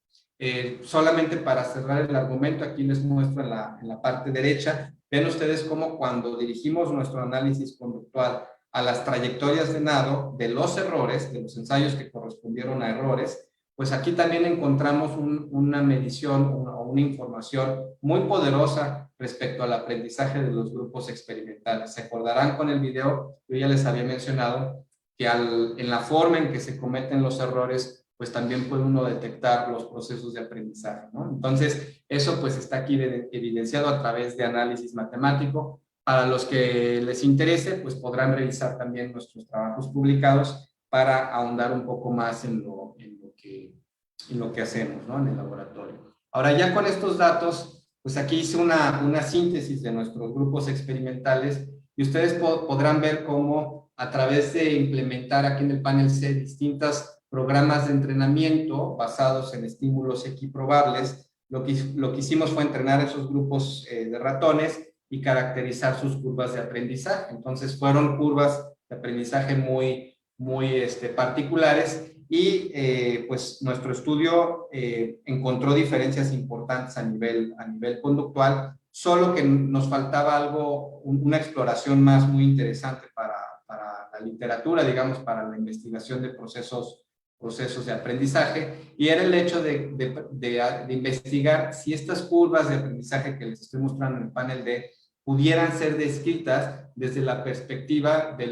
Solamente para cerrar el argumento, aquí les muestro en la parte derecha. Ven ustedes cómo cuando dirigimos nuestro análisis conductual a las trayectorias de nado, de los errores, de los ensayos que correspondieron a errores, pues aquí también encontramos una medición o una información muy poderosa respecto al aprendizaje de los grupos experimentales. Se acordarán con el video, yo ya les había mencionado que en la forma en que se cometen los errores, pues también puede uno detectar los procesos de aprendizaje, ¿no? Entonces, eso pues está aquí evidenciado a través de análisis matemático. Para los que les interese, pues podrán revisar también nuestros trabajos publicados para ahondar un poco más en lo que hacemos, ¿no? En el laboratorio. Ahora, ya con estos datos, pues aquí hice una síntesis de nuestros grupos experimentales y ustedes podrán ver cómo a través de implementar aquí en el panel C distintas programas de entrenamiento basados en estímulos equiprobables, lo que hicimos fue entrenar esos grupos de ratones y caracterizar sus curvas de aprendizaje. Entonces fueron curvas de aprendizaje muy particulares y pues nuestro estudio encontró diferencias importantes a nivel conductual, solo que nos faltaba algo, una exploración más muy interesante para la literatura, digamos, para la investigación de procesos de aprendizaje, y era el hecho de investigar si estas curvas de aprendizaje que les estoy mostrando en el panel D pudieran ser descritas desde la perspectiva de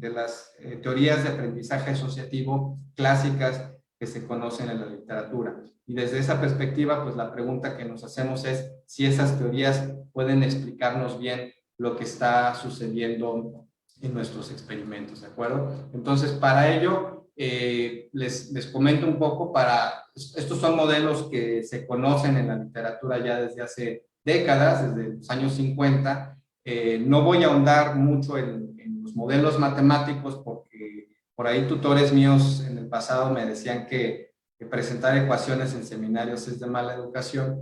las teorías de aprendizaje asociativo clásicas que se conocen en la literatura. Y desde esa perspectiva, pues la pregunta que nos hacemos es si esas teorías pueden explicarnos bien lo que está sucediendo en nuestros experimentos, ¿de acuerdo? Entonces, para ello, les comento un poco, estos son modelos que se conocen en la literatura ya desde hace décadas, desde los años 50. No voy a ahondar mucho en los modelos matemáticos porque por ahí tutores míos en el pasado me decían que presentar ecuaciones en seminarios es de mala educación,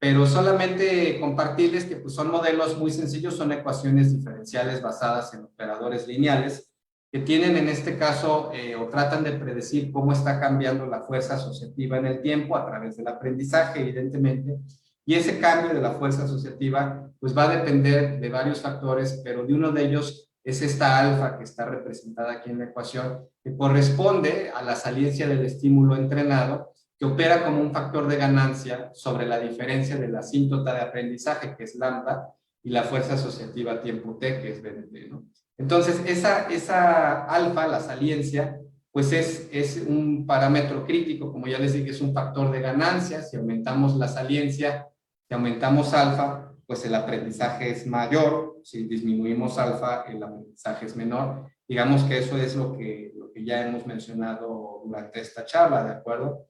pero solamente compartirles que pues, son modelos muy sencillos, son ecuaciones diferenciales basadas en operadores lineales que tienen en este caso o tratan de predecir cómo está cambiando la fuerza asociativa en el tiempo a través del aprendizaje, evidentemente, y ese cambio de la fuerza asociativa pues va a depender de varios factores, pero de uno de ellos es esta alfa que está representada aquí en la ecuación, que corresponde a la saliencia del estímulo entrenado, que opera como un factor de ganancia sobre la diferencia de la asíntota de aprendizaje, que es lambda, y la fuerza asociativa tiempo t, que es BDT, ¿no? Entonces, esa alfa, la saliencia, pues es un parámetro crítico, como ya les dije, es un factor de ganancia. Si aumentamos la saliencia, si aumentamos alfa, pues el aprendizaje es mayor. Si disminuimos alfa, el aprendizaje es menor. Digamos que eso es lo que ya hemos mencionado durante esta charla, ¿de acuerdo?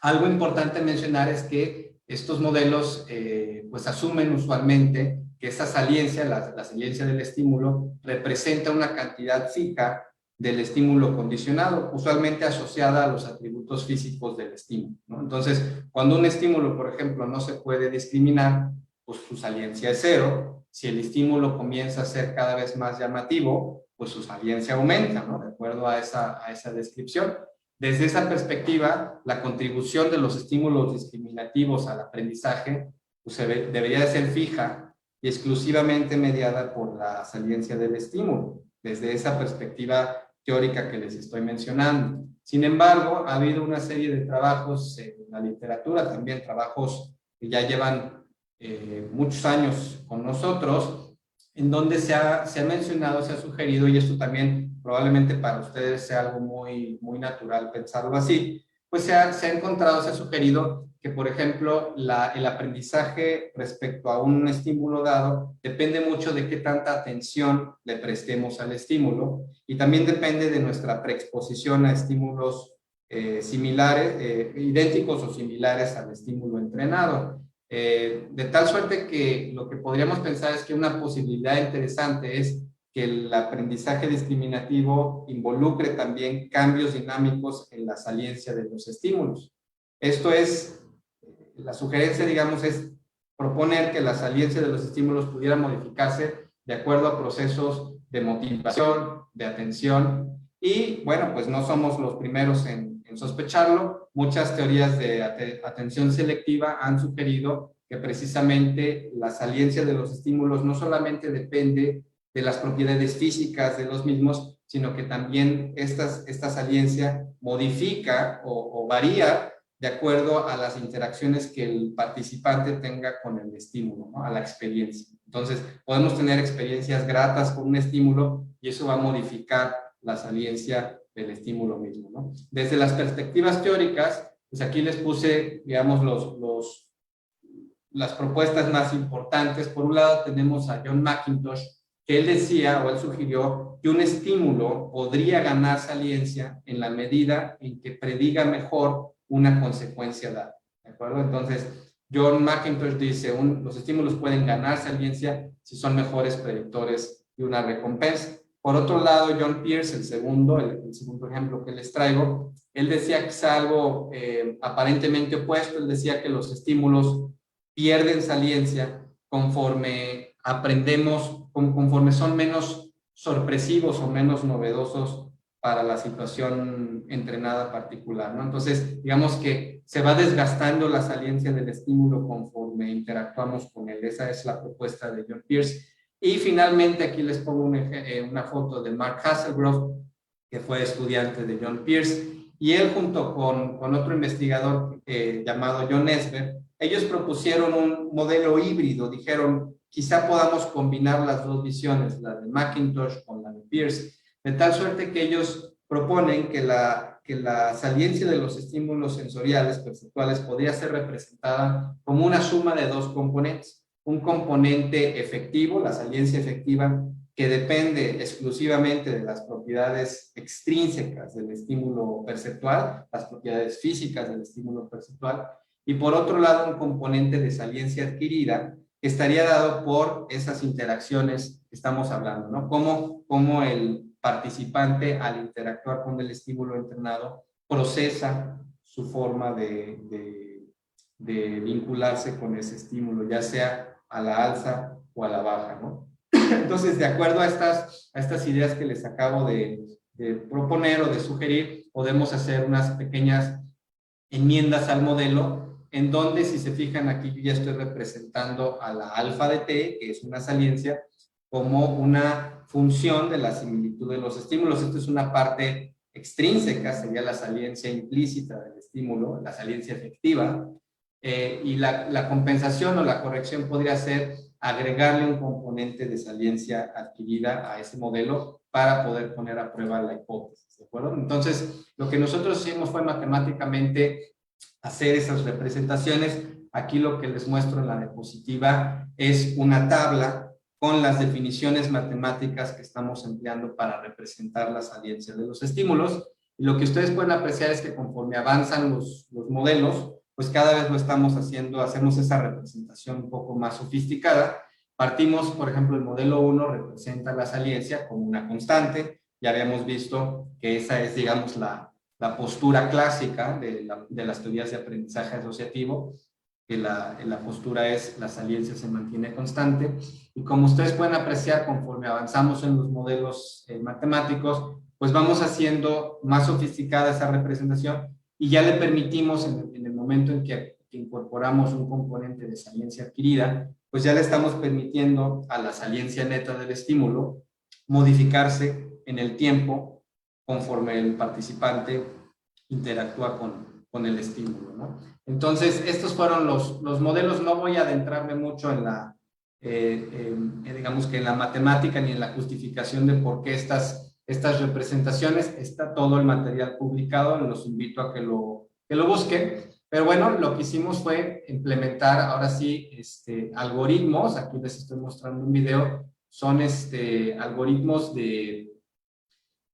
Algo importante mencionar es que estos modelos pues asumen usualmente que esa saliencia, la saliencia del estímulo, representa una cantidad fija del estímulo condicionado, usualmente asociada a los atributos físicos del estímulo, ¿no? Entonces, cuando un estímulo, por ejemplo, no se puede discriminar, pues su saliencia es cero. Si el estímulo comienza a ser cada vez más llamativo, pues su saliencia aumenta, ¿no? De acuerdo a esa descripción. Desde esa perspectiva, la contribución de los estímulos discriminativos al aprendizaje pues, debería de ser fija y exclusivamente mediada por la saliencia del estímulo, desde esa perspectiva teórica que les estoy mencionando. Sin embargo, ha habido una serie de trabajos en la literatura, también trabajos que ya llevan muchos años con nosotros, en donde se ha mencionado, se ha sugerido, y esto también probablemente para ustedes sea algo muy natural pensarlo así, pues se ha encontrado, se ha sugerido que, por ejemplo, el aprendizaje respecto a un estímulo dado depende mucho de qué tanta atención le prestemos al estímulo y también depende de nuestra preexposición a estímulos similares, idénticos o similares al estímulo entrenado. De tal suerte que lo que podríamos pensar es que una posibilidad interesante es que el aprendizaje discriminativo involucre también cambios dinámicos en la saliencia de los estímulos. Esto es, la sugerencia, digamos, es proponer que la saliencia de los estímulos pudiera modificarse de acuerdo a procesos de motivación, de atención, y bueno, pues no somos los primeros en sospecharlo. Muchas teorías de atención selectiva han sugerido que precisamente la saliencia de los estímulos no solamente depende de las propiedades físicas de los mismos, sino que también esta saliencia modifica o varía de acuerdo a las interacciones que el participante tenga con el estímulo, ¿no? A la experiencia. Entonces, podemos tener experiencias gratas con un estímulo y eso va a modificar la saliencia del estímulo mismo, ¿no? Desde las perspectivas teóricas, pues aquí les puse, digamos, las propuestas más importantes. Por un lado tenemos a John McIntosh, que él decía o él sugirió que un estímulo podría ganar saliencia en la medida en que prediga mejor una consecuencia dada, ¿de acuerdo? Entonces, John McIntosh dice, los estímulos pueden ganar saliencia si son mejores predictores de una recompensa. Por otro lado, John Pearce, el segundo ejemplo que les traigo, él decía quizá algo aparentemente opuesto. Él decía que los estímulos pierden saliencia conforme aprendemos, conforme son menos sorpresivos o menos novedosos para la situación entrenada particular, ¿no? Entonces, digamos que se va desgastando la saliencia del estímulo conforme interactuamos con él. Esa es la propuesta de John Pearce. Y finalmente aquí les pongo una foto de Mark Hasselgrove, que fue estudiante de John Pearce, y él junto con otro investigador llamado John Esber, ellos propusieron un modelo híbrido. Dijeron, quizá podamos combinar las dos visiones, la de McIntosh con la de Pearce, de tal suerte que ellos proponen que la saliencia de los estímulos sensoriales perceptuales podría ser representada como una suma de dos componentes. Un componente efectivo, la saliencia efectiva, que depende exclusivamente de las propiedades extrínsecas del estímulo perceptual, las propiedades físicas del estímulo perceptual, y por otro lado un componente de saliencia adquirida que estaría dado por esas interacciones que estamos hablando, ¿no? Cómo el participante, al interactuar con el estímulo entrenado, procesa su forma de vincularse con ese estímulo, ya sea a la alza o a la baja, ¿no? Entonces, de acuerdo a estas ideas que les acabo de proponer o de sugerir, podemos hacer unas pequeñas enmiendas al modelo, en donde, si se fijan aquí, yo ya estoy representando a la alfa de t, que es una saliencia, como una función de la similitud de los estímulos. Esto es una parte extrínseca, sería la saliencia implícita del estímulo, la saliencia efectiva, y la compensación o la corrección podría ser agregarle un componente de saliencia adquirida a ese modelo para poder poner a prueba la hipótesis, ¿de acuerdo? Entonces, lo que nosotros hicimos fue matemáticamente hacer esas representaciones. Aquí lo que les muestro en la diapositiva es una tabla con las definiciones matemáticas que estamos empleando para representar la saliencia de los estímulos. Y lo que ustedes pueden apreciar es que conforme avanzan los modelos, pues cada vez lo estamos haciendo, hacemos esa representación un poco más sofisticada. Partimos, por ejemplo, el modelo 1 representa la saliencia como una constante. Ya habíamos visto que esa es, digamos, la postura clásica de las teorías de aprendizaje asociativo, que la postura es la saliencia se mantiene constante. Y como ustedes pueden apreciar, conforme avanzamos en los modelos matemáticos, pues vamos haciendo más sofisticada esa representación y ya le permitimos en el momento en que incorporamos un componente de saliencia adquirida, pues ya le estamos permitiendo a la saliencia neta del estímulo modificarse en el tiempo conforme el participante interactúa con el estímulo, ¿no? Entonces, estos fueron los modelos. No voy a adentrarme mucho en la, digamos que en la matemática ni en la justificación de por qué estas representaciones. Está todo el material publicado, los invito a que lo busquen. Pero bueno, lo que hicimos fue implementar ahora sí algoritmos. Aquí les estoy mostrando un video. Son algoritmos de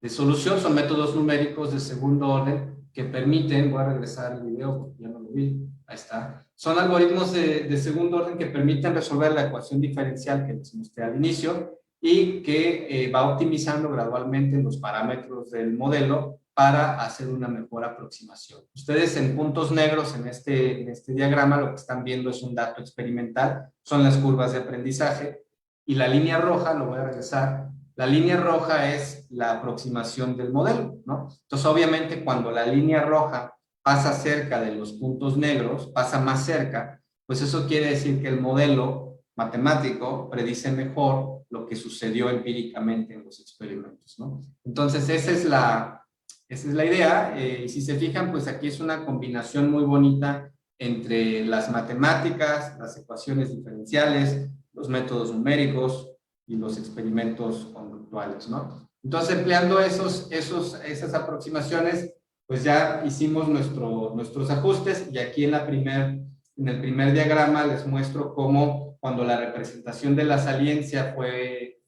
solución, son métodos numéricos de segundo orden que permiten, voy a regresar al video porque ya no lo vi, ahí está. Son algoritmos de segundo orden que permiten resolver la ecuación diferencial que les mostré al inicio y que va optimizando gradualmente los parámetros del modelo para hacer una mejor aproximación. Ustedes en puntos negros en este diagrama lo que están viendo es un dato experimental, son las curvas de aprendizaje, y la línea roja, lo voy a regresar, la línea roja es la aproximación del modelo, ¿no? Entonces, obviamente, cuando la línea roja pasa cerca de los puntos negros, pasa más cerca, pues eso quiere decir que el modelo matemático predice mejor lo que sucedió empíricamente en los experimentos, ¿no? Entonces, esa es la idea, y si se fijan, pues aquí es una combinación muy bonita entre las matemáticas, las ecuaciones diferenciales, los métodos numéricos y los experimentos conductuales, ¿no? Entonces, empleando esas aproximaciones, pues ya hicimos nuestros ajustes, y aquí en el primer diagrama les muestro cómo cuando la representación de la saliencia fue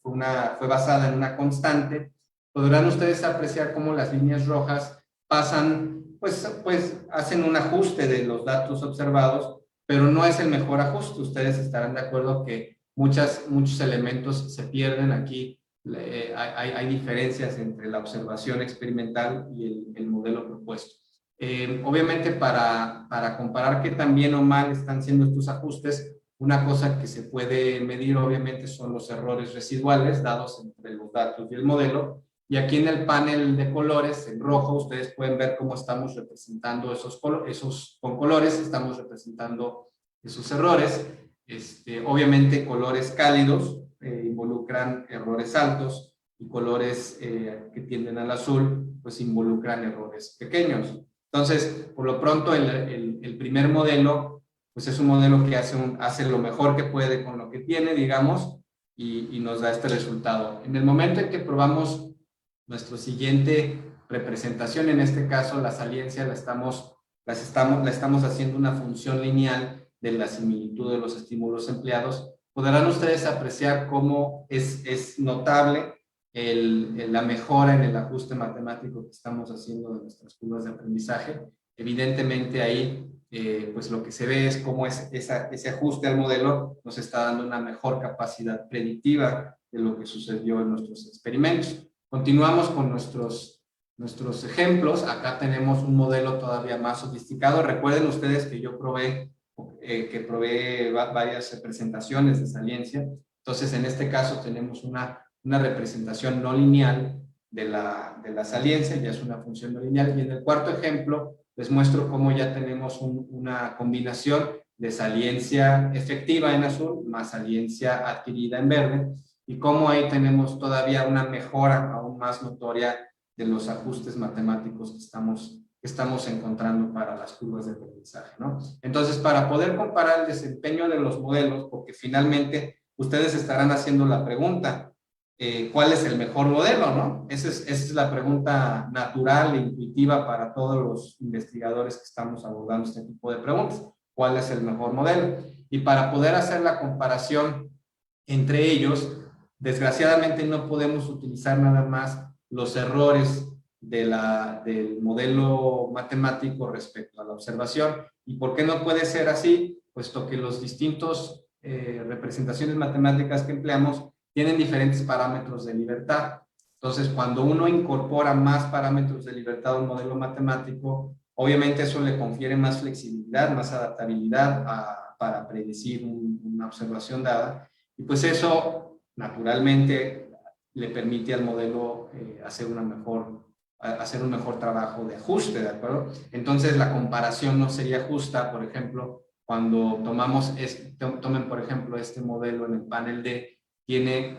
basada en una constante, podrán ustedes apreciar cómo las líneas rojas pasan, pues hacen un ajuste de los datos observados, pero no es el mejor ajuste. Ustedes estarán de acuerdo que muchos elementos se pierden aquí. Hay diferencias entre la observación experimental y el modelo propuesto. Obviamente, para comparar qué tan bien o mal están siendo estos ajustes, una cosa que se puede medir obviamente son los errores residuales dados entre los datos y el modelo. Y aquí en el panel de colores, en rojo, ustedes pueden ver cómo estamos representando con colores, estamos representando esos errores. Obviamente, colores cálidos involucran errores altos, y colores que tienden al azul, pues involucran errores pequeños. Entonces, por lo pronto, el primer modelo, pues es un modelo que hace lo mejor que puede con lo que tiene, digamos, y nos da este resultado. En el momento en que probamos nuestra siguiente representación, en este caso la saliencia, la estamos haciendo una función lineal de la similitud de los estímulos empleados, podrán ustedes apreciar cómo es notable la mejora en el ajuste matemático que estamos haciendo de nuestras curvas de aprendizaje. Evidentemente ahí pues lo que se ve es cómo ese ajuste al modelo nos está dando una mejor capacidad predictiva de lo que sucedió en nuestros experimentos. Continuamos con nuestros ejemplos. Acá tenemos un modelo todavía más sofisticado. Recuerden ustedes que yo probé varias representaciones de saliencia. Entonces, en este caso tenemos una representación no lineal de la saliencia, ya es una función no lineal. Y en el cuarto ejemplo les muestro cómo ya tenemos una combinación de saliencia efectiva en azul más saliencia adquirida en verde, y cómo ahí tenemos todavía una mejora aún más notoria de los ajustes matemáticos que estamos encontrando para las curvas de aprendizaje, ¿no? Entonces, para poder comparar el desempeño de los modelos, porque finalmente ustedes estarán haciendo la pregunta, ¿cuál es el mejor modelo, no? Esa es la pregunta natural e intuitiva para todos los investigadores que estamos abordando este tipo de preguntas. ¿Cuál es el mejor modelo? Y para poder hacer la comparación entre ellos, desgraciadamente no podemos utilizar nada más los errores del modelo matemático respecto a la observación. ¿Y por qué no puede ser así? Puesto que los distintos representaciones matemáticas que empleamos tienen diferentes parámetros de libertad. Entonces, cuando uno incorpora más parámetros de libertad a un modelo matemático, obviamente eso le confiere más flexibilidad, más adaptabilidad para predecir una observación dada. Y pues eso, naturalmente, le permite al modelo hacer un mejor trabajo de ajuste, ¿de acuerdo? Entonces la comparación no sería justa, por ejemplo, cuando tomen por ejemplo este modelo en el panel D, tiene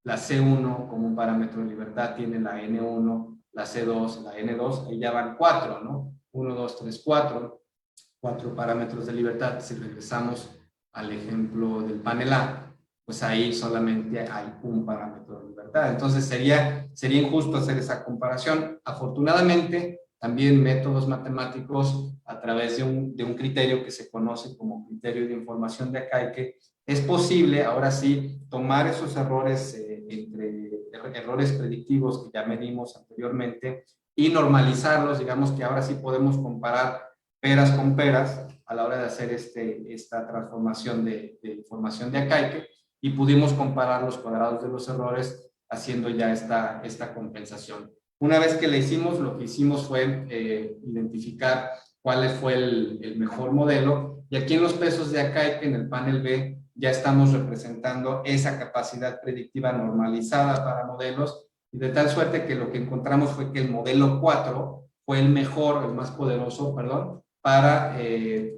la C1 como un parámetro de libertad, tiene la N1, la C2, la N2, ahí ya van 4, ¿no? 1, 2, 3, 4 parámetros de libertad. Si regresamos al ejemplo del panel A, pues ahí solamente hay un parámetro de libertad. Entonces sería injusto hacer esa comparación. Afortunadamente, también métodos matemáticos, a través de un criterio que se conoce como criterio de información de Akaike, es posible, ahora sí, tomar esos errores entre errores predictivos que ya medimos anteriormente y normalizarlos. Digamos que ahora sí podemos comparar peras con peras a la hora de hacer esta transformación de información de Akaike, y pudimos comparar los cuadrados de los errores haciendo ya esta compensación. Una vez que le hicimos, lo que hicimos fue identificar cuál fue el mejor modelo, y aquí en los pesos de Akaike, en el panel B, ya estamos representando esa capacidad predictiva normalizada para modelos, y de tal suerte que lo que encontramos fue que el modelo 4 fue el mejor, el más poderoso, perdón, para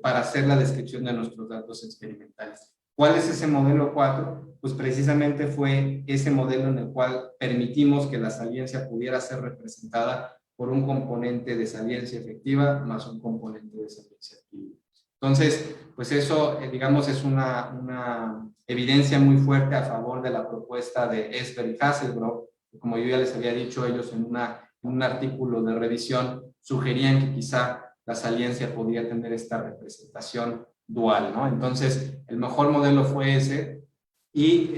hacer la descripción de nuestros datos experimentales. ¿Cuál es ese modelo 4? Pues precisamente fue ese modelo en el cual permitimos que la saliencia pudiera ser representada por un componente de saliencia efectiva más un componente de saliencia activa. Entonces, pues eso, digamos, es una evidencia muy fuerte a favor de la propuesta de Esper y Hasselbrock. Como yo ya les había dicho, ellos en un artículo de revisión sugerían que quizá la saliencia podría tener esta representación dual, ¿no? Entonces, el mejor modelo fue ese, y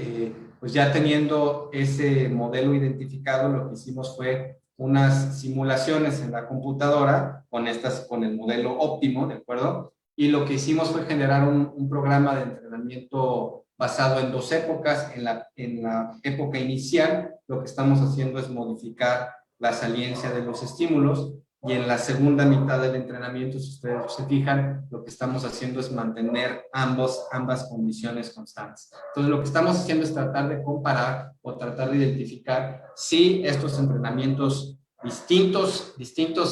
pues ya teniendo ese modelo identificado, lo que hicimos fue unas simulaciones en la computadora con el modelo óptimo, ¿de acuerdo? Y lo que hicimos fue generar un programa de entrenamiento basado en dos épocas. En la época inicial, lo que estamos haciendo es modificar la saliencia de los estímulos, y en la segunda mitad del entrenamiento, si ustedes se fijan, lo que estamos haciendo es mantener ambas condiciones constantes. Entonces, lo que estamos haciendo es tratar de comparar o tratar de identificar si estos entrenamientos distintos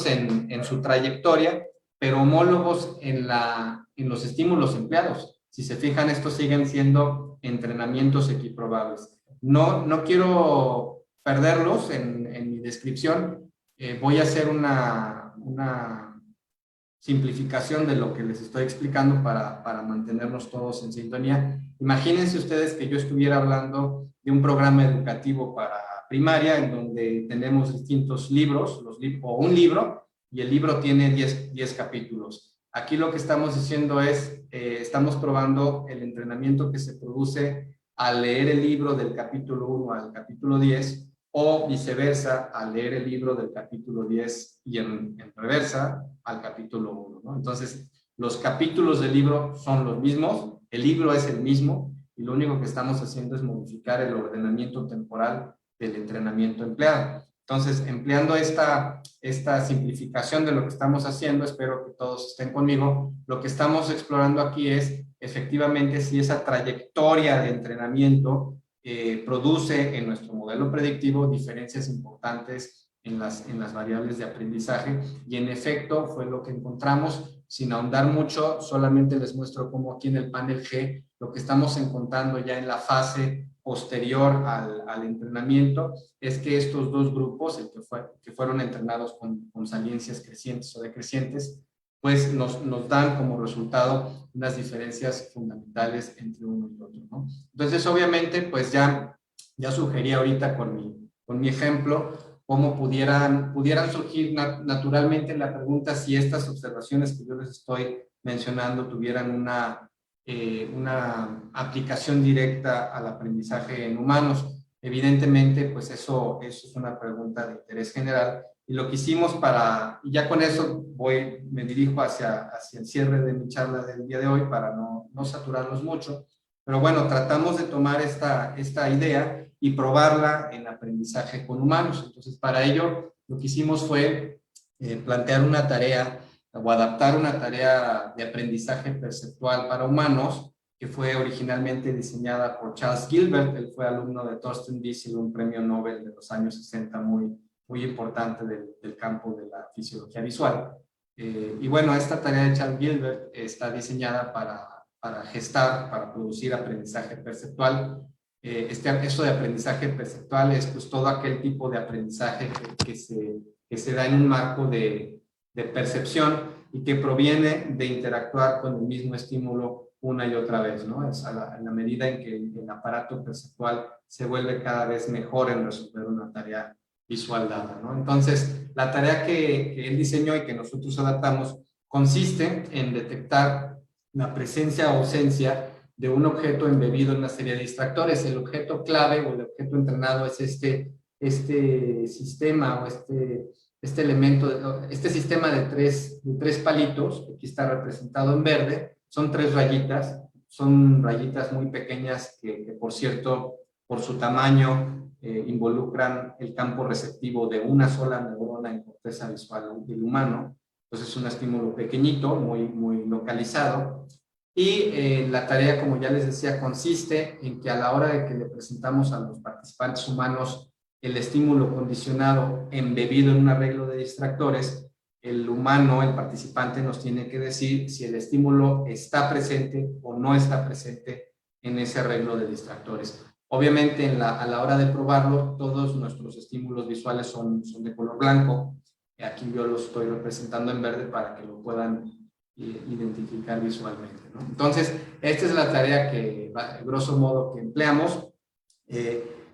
en su trayectoria, pero homólogos en los estímulos empleados. Si se fijan, estos siguen siendo entrenamientos equiprobables. No quiero perderlos en mi descripción. Voy a hacer una simplificación de lo que les estoy explicando para mantenernos todos en sintonía. Imagínense ustedes que yo estuviera hablando de un programa educativo para primaria en donde tenemos distintos libros, o un libro, y el libro tiene 10 capítulos. Aquí lo que estamos diciendo es, estamos probando el entrenamiento que se produce al leer el libro del capítulo 1 al capítulo 10, o viceversa, al leer el libro del capítulo 10 y en reversa al capítulo 1, ¿no? Entonces, los capítulos del libro son los mismos, el libro es el mismo, y lo único que estamos haciendo es modificar el ordenamiento temporal del entrenamiento empleado. Entonces, empleando esta simplificación de lo que estamos haciendo, espero que todos estén conmigo, lo que estamos explorando aquí es efectivamente si esa trayectoria de entrenamiento produce en nuestro modelo predictivo diferencias importantes en las variables de aprendizaje, y en efecto fue lo que encontramos. Sin ahondar mucho, solamente les muestro cómo aquí en el panel G lo que estamos encontrando ya en la fase posterior al entrenamiento es que estos dos grupos, que fueron entrenados con saliencias crecientes o decrecientes, pues nos dan como resultado unas diferencias fundamentales entre uno y otro, ¿no? Entonces, obviamente, pues ya sugerí ahorita con mi ejemplo cómo pudieran surgir naturalmente la pregunta si estas observaciones que yo les estoy mencionando tuvieran una aplicación directa al aprendizaje en humanos. Evidentemente, pues eso es una pregunta de interés general, y lo que hicimos y ya con eso me dirijo hacia el cierre de mi charla del día de hoy para no saturarlos mucho, pero bueno, tratamos de tomar esta idea y probarla en aprendizaje con humanos. Entonces, para ello, lo que hicimos fue plantear una tarea o adaptar una tarea de aprendizaje perceptual para humanos que fue originalmente diseñada por Charles Gilbert. Él fue alumno de Thorsten Wiesel, un premio Nobel de los años 60 muy importante del campo de la fisiología visual. Y bueno, esta tarea de Charles Gilbert está diseñada para gestar, para producir aprendizaje perceptual. Eso de aprendizaje perceptual es pues todo aquel tipo de aprendizaje que se da en un marco de percepción y que proviene de interactuar con el mismo estímulo una y otra vez, ¿no? Es en la medida en que el aparato perceptual se vuelve cada vez mejor en resolver una tarea visual dada, ¿no? Entonces, la tarea que él diseñó y que nosotros adaptamos consiste en detectar la presencia o ausencia de un objeto embebido en una serie de distractores. El objeto clave o el objeto entrenado es este sistema o este elemento, este sistema de tres palitos, que aquí está representado en verde. Son 3 rayitas, son rayitas muy pequeñas que por cierto, por su tamaño, involucran el campo receptivo de una sola neurona en corteza visual del humano. Entonces es un estímulo pequeñito, muy localizado. Y la tarea, como ya les decía, consiste en que a la hora de que le presentamos a los participantes humanos el estímulo condicionado embebido en un arreglo de distractores, el humano, el participante, nos tiene que decir si el estímulo está presente o no está presente en ese arreglo de distractores. Obviamente, a la hora de probarlo, todos nuestros estímulos visuales son de color blanco. Aquí yo los estoy representando en verde para que lo puedan identificar visualmente, ¿no? Entonces, esta es la tarea que, grosso modo, que empleamos,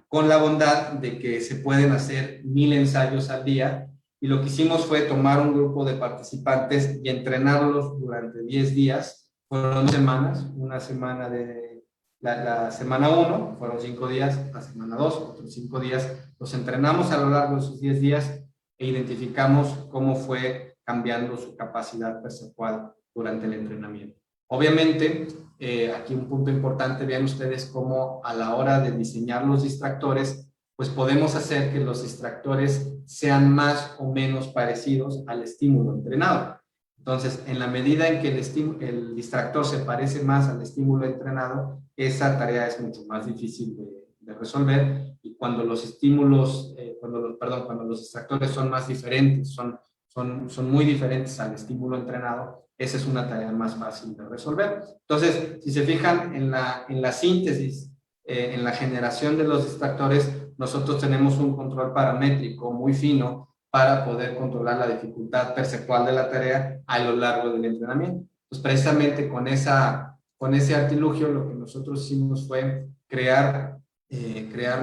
con la bondad de que se pueden hacer 1000 ensayos al día. Y lo que hicimos fue tomar un grupo de participantes y entrenarlos durante 10 días. Fueron semanas, una semana de la semana 1, fueron 5 días, la semana 2, otros 5 días. Los entrenamos a lo largo de esos 10 días e identificamos cómo fue cambiando su capacidad perceptual durante el entrenamiento. Obviamente, aquí un punto importante, vean ustedes cómo a la hora de diseñar los distractores, pues podemos hacer que los distractores sean más o menos parecidos al estímulo entrenado. Entonces, en la medida en que el distractor se parece más al estímulo entrenado, esa tarea es mucho más difícil de resolver. Y cuando los estímulos, cuando los distractores son más diferentes, son muy diferentes al estímulo entrenado, esa es una tarea más fácil de resolver. Entonces, si se fijan en la síntesis, en la generación de los distractores, nosotros tenemos un control paramétrico muy fino para poder controlar la dificultad perceptual de la tarea a lo largo del entrenamiento. Pues precisamente con ese artilugio lo que nosotros hicimos fue crear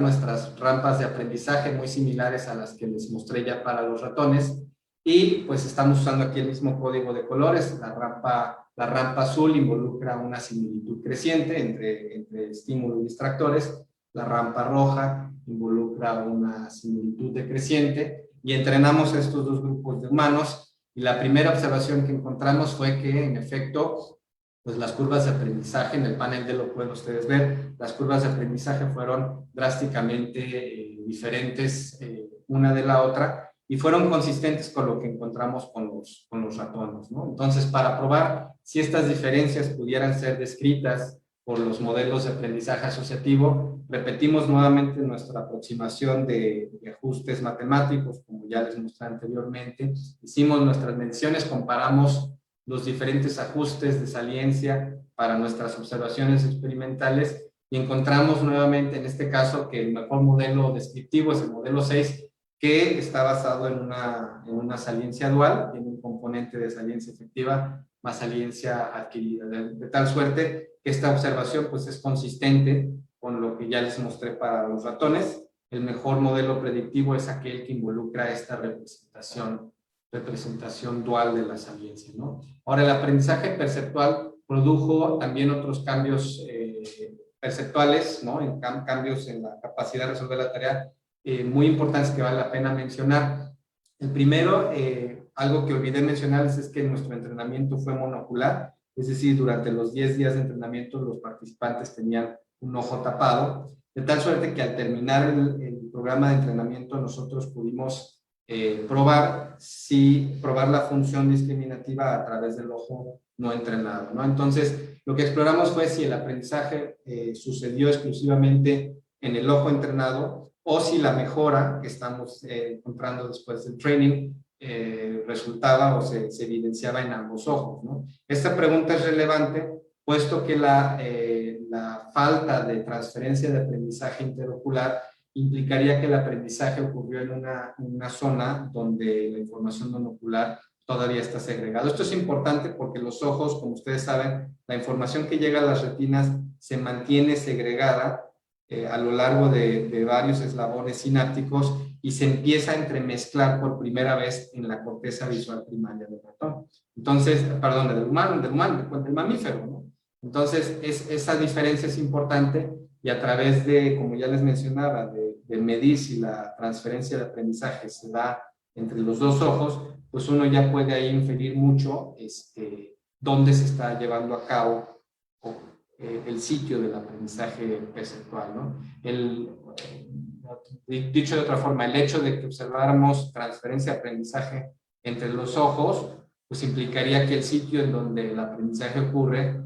nuestras rampas de aprendizaje muy similares a las que les mostré ya para los ratones. Y pues estamos usando aquí el mismo código de colores. La rampa azul involucra una similitud creciente entre estímulo y distractores. La rampa roja involucra una similitud decreciente. Y entrenamos a estos dos grupos de humanos. Y la primera observación que encontramos fue que, en efecto, pues las curvas de aprendizaje, en el panel de lo pueden ustedes ver, las curvas de aprendizaje fueron drásticamente diferentes una de la otra, y fueron consistentes con lo que encontramos con los ratones, ¿no? Entonces, para probar si estas diferencias pudieran ser descritas por los modelos de aprendizaje asociativo, repetimos nuevamente nuestra aproximación de ajustes matemáticos, como ya les mostré anteriormente. Hicimos nuestras mediciones, comparamos los diferentes ajustes de saliencia para nuestras observaciones experimentales y encontramos nuevamente en este caso que el mejor modelo descriptivo es el modelo 6, que está basado en una saliencia dual, tiene un componente de saliencia efectiva más saliencia adquirida, de tal suerte que esta observación pues es consistente con lo que ya les mostré para los ratones. El mejor modelo predictivo es aquel que involucra esta representación dual de la saliencia, ¿no? Ahora, el aprendizaje perceptual produjo también otros cambios perceptuales, ¿no? Cambios en la capacidad de resolver la tarea muy importantes que vale la pena mencionar. El primero, algo que olvidé mencionarles, es que nuestro entrenamiento fue monocular, es decir, durante los 10 días de entrenamiento los participantes tenían un ojo tapado, de tal suerte que al terminar el programa de entrenamiento nosotros pudimos probar la función discriminativa a través del ojo no entrenado, ¿no? Entonces, lo que exploramos fue si el aprendizaje sucedió exclusivamente en el ojo entrenado o si la mejora que estamos encontrando después del training resultaba o se evidenciaba en ambos ojos, ¿no? Esta pregunta es relevante puesto que la falta de transferencia de aprendizaje interocular implicaría que el aprendizaje ocurrió en una zona donde la información no ocular todavía está segregada. Esto es importante porque los ojos, como ustedes saben, la información que llega a las retinas se mantiene segregada a lo largo de varios eslabones sinápticos y se empieza a entremezclar por primera vez en la corteza visual primaria del ratón. Entonces, perdón, del mamífero, ¿no? Entonces, esa diferencia es importante y a través de, como ya les mencionaba, de medir si la transferencia de aprendizaje se da entre los dos ojos, pues uno ya puede ahí inferir mucho dónde se está llevando a cabo el sitio del aprendizaje perceptual, ¿no? Dicho de otra forma, el hecho de que observáramos transferencia de aprendizaje entre los ojos, pues implicaría que el sitio en donde el aprendizaje ocurre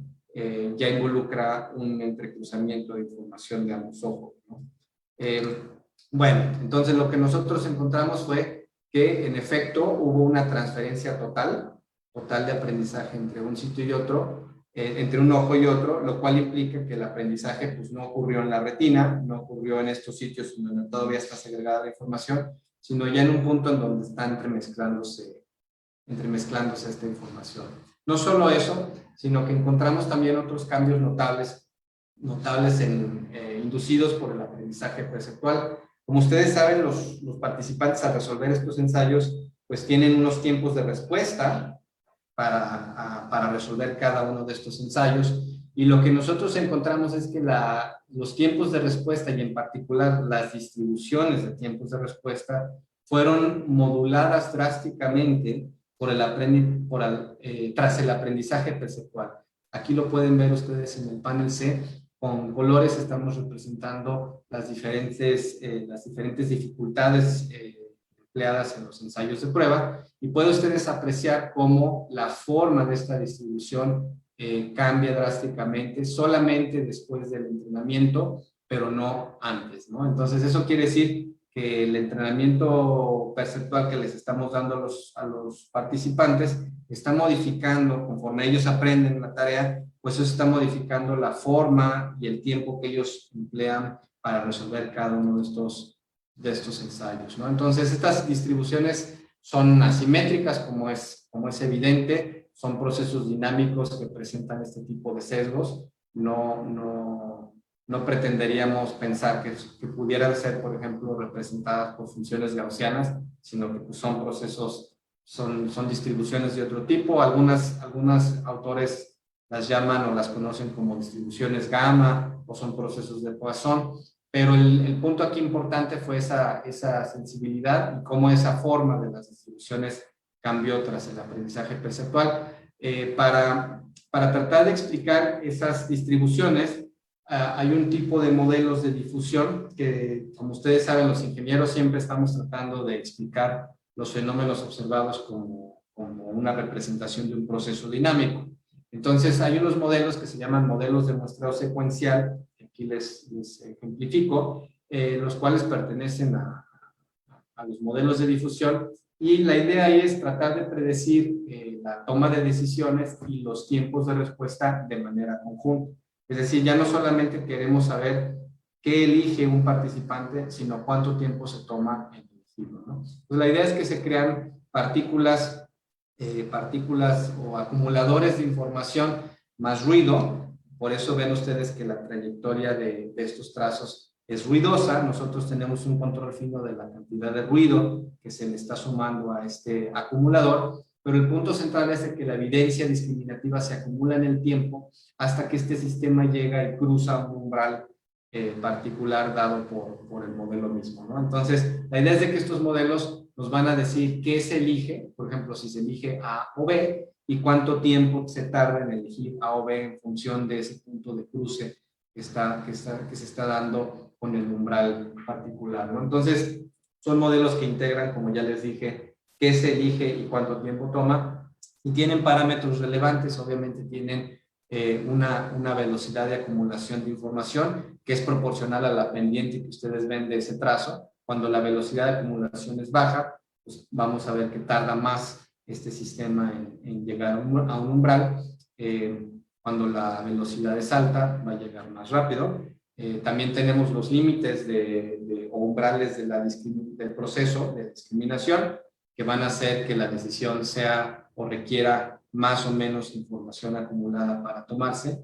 ya involucra un entrecruzamiento de información de ambos ojos, ¿no? Bueno, entonces lo que nosotros encontramos fue que en efecto hubo una transferencia total de aprendizaje entre un sitio y otro, entre un ojo y otro, lo cual implica que el aprendizaje pues, no ocurrió en la retina, no ocurrió en estos sitios donde todavía está segregada la información, sino ya en un punto en donde está entremezclándose esta información. No solo eso, sino que encontramos también otros cambios notables inducidos por el aprendizaje perceptual. Como ustedes saben, los participantes al resolver estos ensayos pues tienen unos tiempos de respuesta para resolver cada uno de estos ensayos, y lo que nosotros encontramos es que los tiempos de respuesta y en particular las distribuciones de tiempos de respuesta fueron moduladas drásticamente tras el aprendizaje perceptual. Aquí lo pueden ver ustedes en el panel C. Con colores estamos representando las diferentes dificultades empleadas en los ensayos de prueba, y pueden ustedes apreciar cómo la forma de esta distribución cambia drásticamente solamente después del entrenamiento, pero no antes, ¿no? Entonces eso quiere decir que el entrenamiento perceptual que les estamos dando a los participantes está modificando, conforme ellos aprenden la tarea, pues eso está modificando la forma y el tiempo que ellos emplean para resolver cada uno de estos ensayos, ¿no? Entonces, estas distribuciones son asimétricas, como es evidente, son procesos dinámicos que presentan este tipo de sesgos. No pretenderíamos pensar que pudieran ser, por ejemplo, representadas por funciones gaussianas, sino que pues, son procesos, son distribuciones de otro tipo. Algunos autores las llaman o las conocen como distribuciones gamma o son procesos de Poisson, pero el punto aquí importante fue esa sensibilidad y cómo esa forma de las distribuciones cambió tras el aprendizaje perceptual. Para tratar de explicar esas distribuciones, hay un tipo de modelos de difusión que, como ustedes saben, los ingenieros siempre estamos tratando de explicar los fenómenos observados como una representación de un proceso dinámico. Entonces, hay unos modelos que se llaman modelos de muestreo secuencial, que aquí les ejemplifico, los cuales pertenecen a los modelos de difusión, y la idea es tratar de predecir la toma de decisiones y los tiempos de respuesta de manera conjunta. Es decir, ya no solamente queremos saber qué elige un participante, sino cuánto tiempo se toma en elegirlo, ¿no? Pues la idea es que se crean partículas o acumuladores de información más ruido. Por eso ven ustedes que la trayectoria de estos trazos es ruidosa. Nosotros tenemos un control fino de la cantidad de ruido que se le está sumando a este acumulador, pero el punto central es de que la evidencia discriminativa se acumula en el tiempo hasta que este sistema llega y cruza un umbral particular dado por el modelo mismo, ¿no? Entonces, la idea es de que estos modelos nos van a decir qué se elige, por ejemplo, si se elige A o B, y cuánto tiempo se tarda en elegir A o B en función de ese punto de cruce que se está dando con el umbral particular, ¿no? Entonces, Son modelos que integran, como ya les dije, qué se elige y cuánto tiempo toma, y tienen parámetros relevantes. Obviamente tienen una velocidad de acumulación de información que es proporcional a la pendiente que ustedes ven de ese trazo. Cuando la velocidad de acumulación es baja, pues vamos a ver que tarda más este sistema en llegar a un umbral. Cuando la velocidad es alta, va a llegar más rápido. También tenemos los límites o umbrales del proceso de discriminación, que van a hacer que la decisión sea o requiera más o menos información acumulada para tomarse,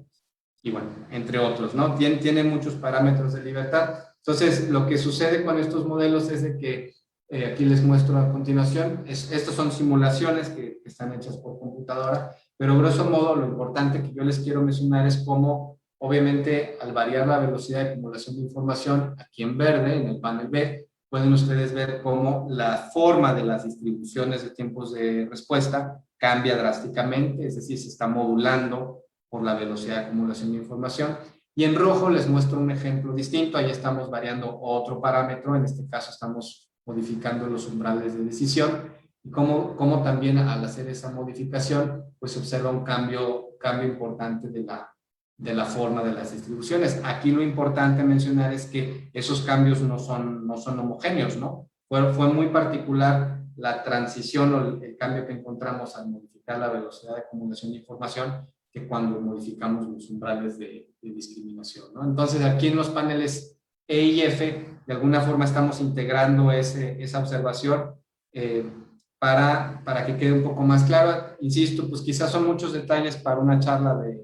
y bueno, entre otros, ¿no? Tiene muchos parámetros de libertad. Entonces, lo que sucede con estos modelos es de que, aquí les muestro a continuación, estos son simulaciones que están hechas por computadora, pero grosso modo lo importante que yo les quiero mencionar es cómo, obviamente, al variar la velocidad de acumulación de información, aquí en verde, en el panel B, pueden ustedes ver cómo la forma de las distribuciones de tiempos de respuesta cambia drásticamente, es decir, se está modulando por la velocidad de acumulación de información. Y en rojo les muestro un ejemplo distinto. Ahí estamos variando otro parámetro, en este caso estamos modificando los umbrales de decisión, y cómo también al hacer esa modificación pues se observa un cambio importante de la forma de las distribuciones. Aquí lo importante a mencionar es que esos cambios no son homogéneos, ¿no? Fue muy particular la transición o el cambio que encontramos al modificar la velocidad de acumulación de información que cuando modificamos los umbrales de discriminación, ¿no? Entonces, aquí en los paneles E y F, de alguna forma estamos integrando esa observación para que quede un poco más claro. Insisto, pues quizás son muchos detalles para una charla de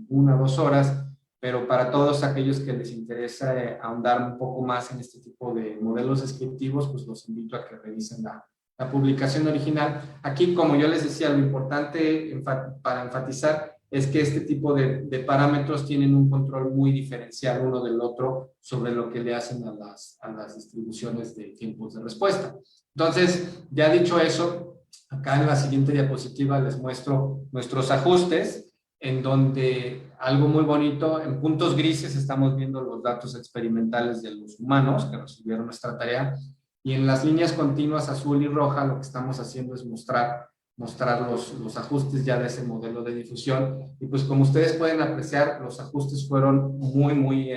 1 o 2 horas, pero para todos aquellos que les interesa ahondar un poco más en este tipo de modelos descriptivos, pues los invito a que revisen la publicación original. Aquí, como yo les decía, lo importante para enfatizar es que este tipo de parámetros tienen un control muy diferencial uno del otro sobre lo que le hacen a las distribuciones de tiempos de respuesta. Entonces, ya dicho eso, acá en la siguiente diapositiva les muestro nuestros ajustes, en donde algo muy bonito, en puntos grises estamos viendo los datos experimentales de los humanos que recibieron nuestra tarea, y en las líneas continuas azul y roja lo que estamos haciendo es mostrar los ajustes ya de ese modelo de difusión. Y pues como ustedes pueden apreciar, los ajustes fueron muy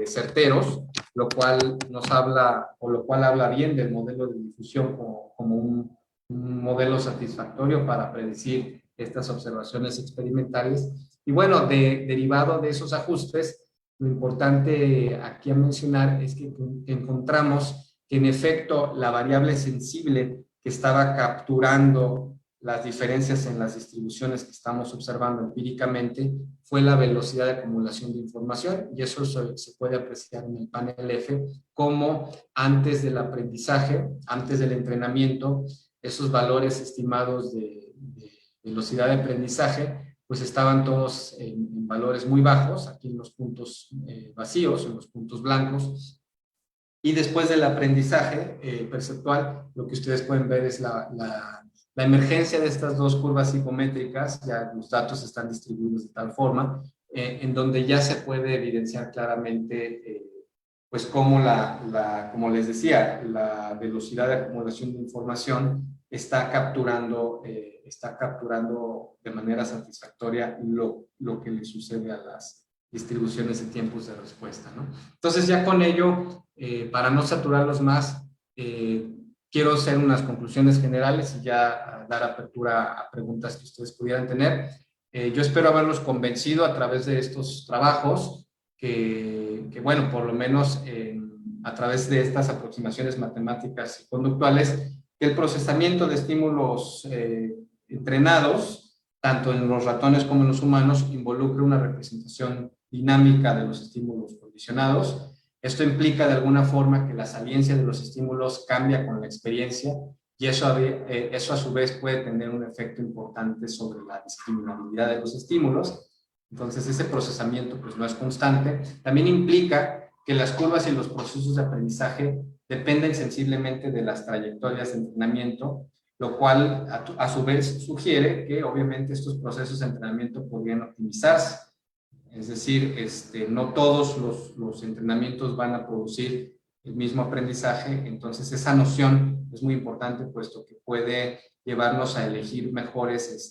certeros, lo cual habla bien del modelo de difusión como un modelo satisfactorio para predecir estas observaciones experimentales. Y bueno, derivado de esos ajustes, lo importante aquí a mencionar es que encontramos que en efecto la variable sensible que estaba capturando las diferencias en las distribuciones que estamos observando empíricamente fue la velocidad de acumulación de información, y eso se puede apreciar en el panel F, como antes del aprendizaje, antes del entrenamiento, esos valores estimados de velocidad de aprendizaje pues estaban todos en valores muy bajos, aquí en los puntos vacíos, en los puntos blancos. Y después del aprendizaje perceptual, lo que ustedes pueden ver es la emergencia de estas dos curvas psicométricas. Ya los datos están distribuidos de tal forma, en donde ya se puede evidenciar claramente, pues cómo como les decía, la velocidad de acumulación de información está capturando de manera satisfactoria lo que le sucede a las distribuciones de tiempos de respuesta, ¿no? Entonces ya con ello, para no saturarlos más, quiero hacer unas conclusiones generales y ya dar apertura a preguntas que ustedes pudieran tener. Yo espero haberlos convencido a través de estos trabajos que bueno, por lo menos a través de estas aproximaciones matemáticas y conductuales, que el procesamiento de estímulos entrenados, tanto en los ratones como en los humanos, involucra una representación dinámica de los estímulos condicionados. Esto implica de alguna forma que la saliencia de los estímulos cambia con la experiencia, y eso a su vez puede tener un efecto importante sobre la discriminabilidad de los estímulos. Entonces ese procesamiento pues no es constante. También implica que las curvas y los procesos de aprendizaje dependen sensiblemente de las trayectorias de entrenamiento, lo cual a su vez sugiere que obviamente estos procesos de entrenamiento podrían optimizarse. Es decir, no todos los entrenamientos van a producir el mismo aprendizaje. Entonces esa noción es muy importante, puesto que puede llevarnos a elegir mejores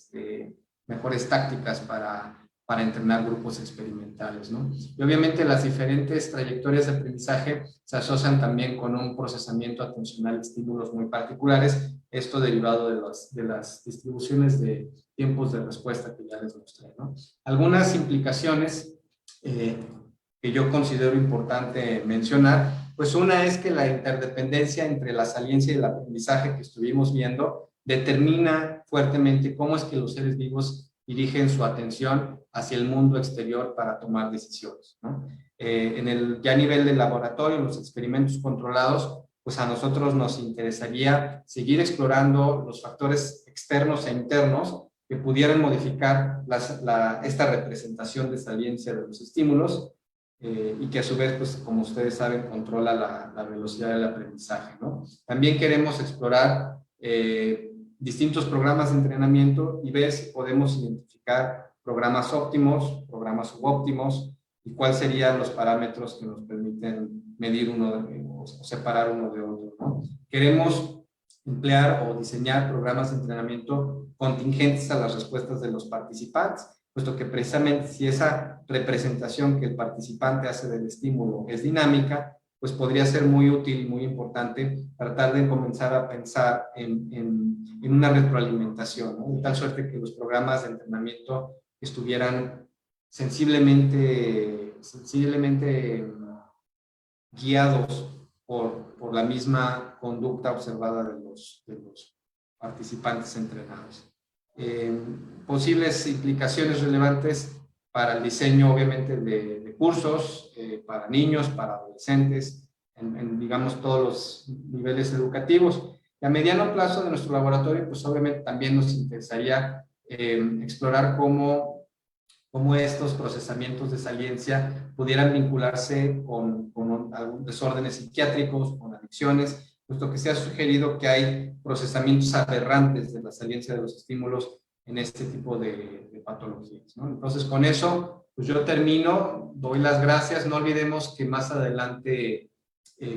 tácticas para entrenar grupos experimentales, ¿no? Y obviamente las diferentes trayectorias de aprendizaje se asocian también con un procesamiento atencional de estímulos muy particulares, esto derivado de las distribuciones de tiempos de respuesta que ya les mostré, ¿no? Algunas implicaciones que yo considero importante mencionar, pues una es que la interdependencia entre la saliencia y el aprendizaje que estuvimos viendo determina fuertemente cómo es que los seres vivos dirigen su atención hacia el mundo exterior para tomar decisiones, ¿no? Ya a nivel de laboratorio, los experimentos controlados, pues a nosotros nos interesaría seguir explorando los factores externos e internos que pudieran modificar esta representación de saliencia de los estímulos, y que a su vez, pues como ustedes saben, controla la velocidad del aprendizaje, ¿no? También queremos explorar distintos programas de entrenamiento y ver si podemos identificar programas óptimos, programas subóptimos, y cuáles serían los parámetros que nos permiten medir o separar uno de otro, ¿no? Queremos emplear o diseñar programas de entrenamiento contingentes a las respuestas de los participantes, puesto que precisamente si esa representación que el participante hace del estímulo es dinámica, pues podría ser muy útil y muy importante tratar de comenzar a pensar en una retroalimentación, ¿no? De tal suerte que los programas de entrenamiento estuvieran sensiblemente guiados por la misma conducta observada de los participantes entrenados. Posibles implicaciones relevantes para el diseño, obviamente, de cursos para niños, para adolescentes, digamos, todos los niveles educativos. Y a mediano plazo de nuestro laboratorio, pues obviamente también nos interesaría explorar cómo estos procesamientos de saliencia pudieran vincularse con algunos desórdenes psiquiátricos, con adicciones, puesto que se ha sugerido que hay procesamientos aberrantes de la saliencia de los estímulos en este tipo de patologías, ¿no? Entonces, con eso, pues yo termino, doy las gracias. No olvidemos que más adelante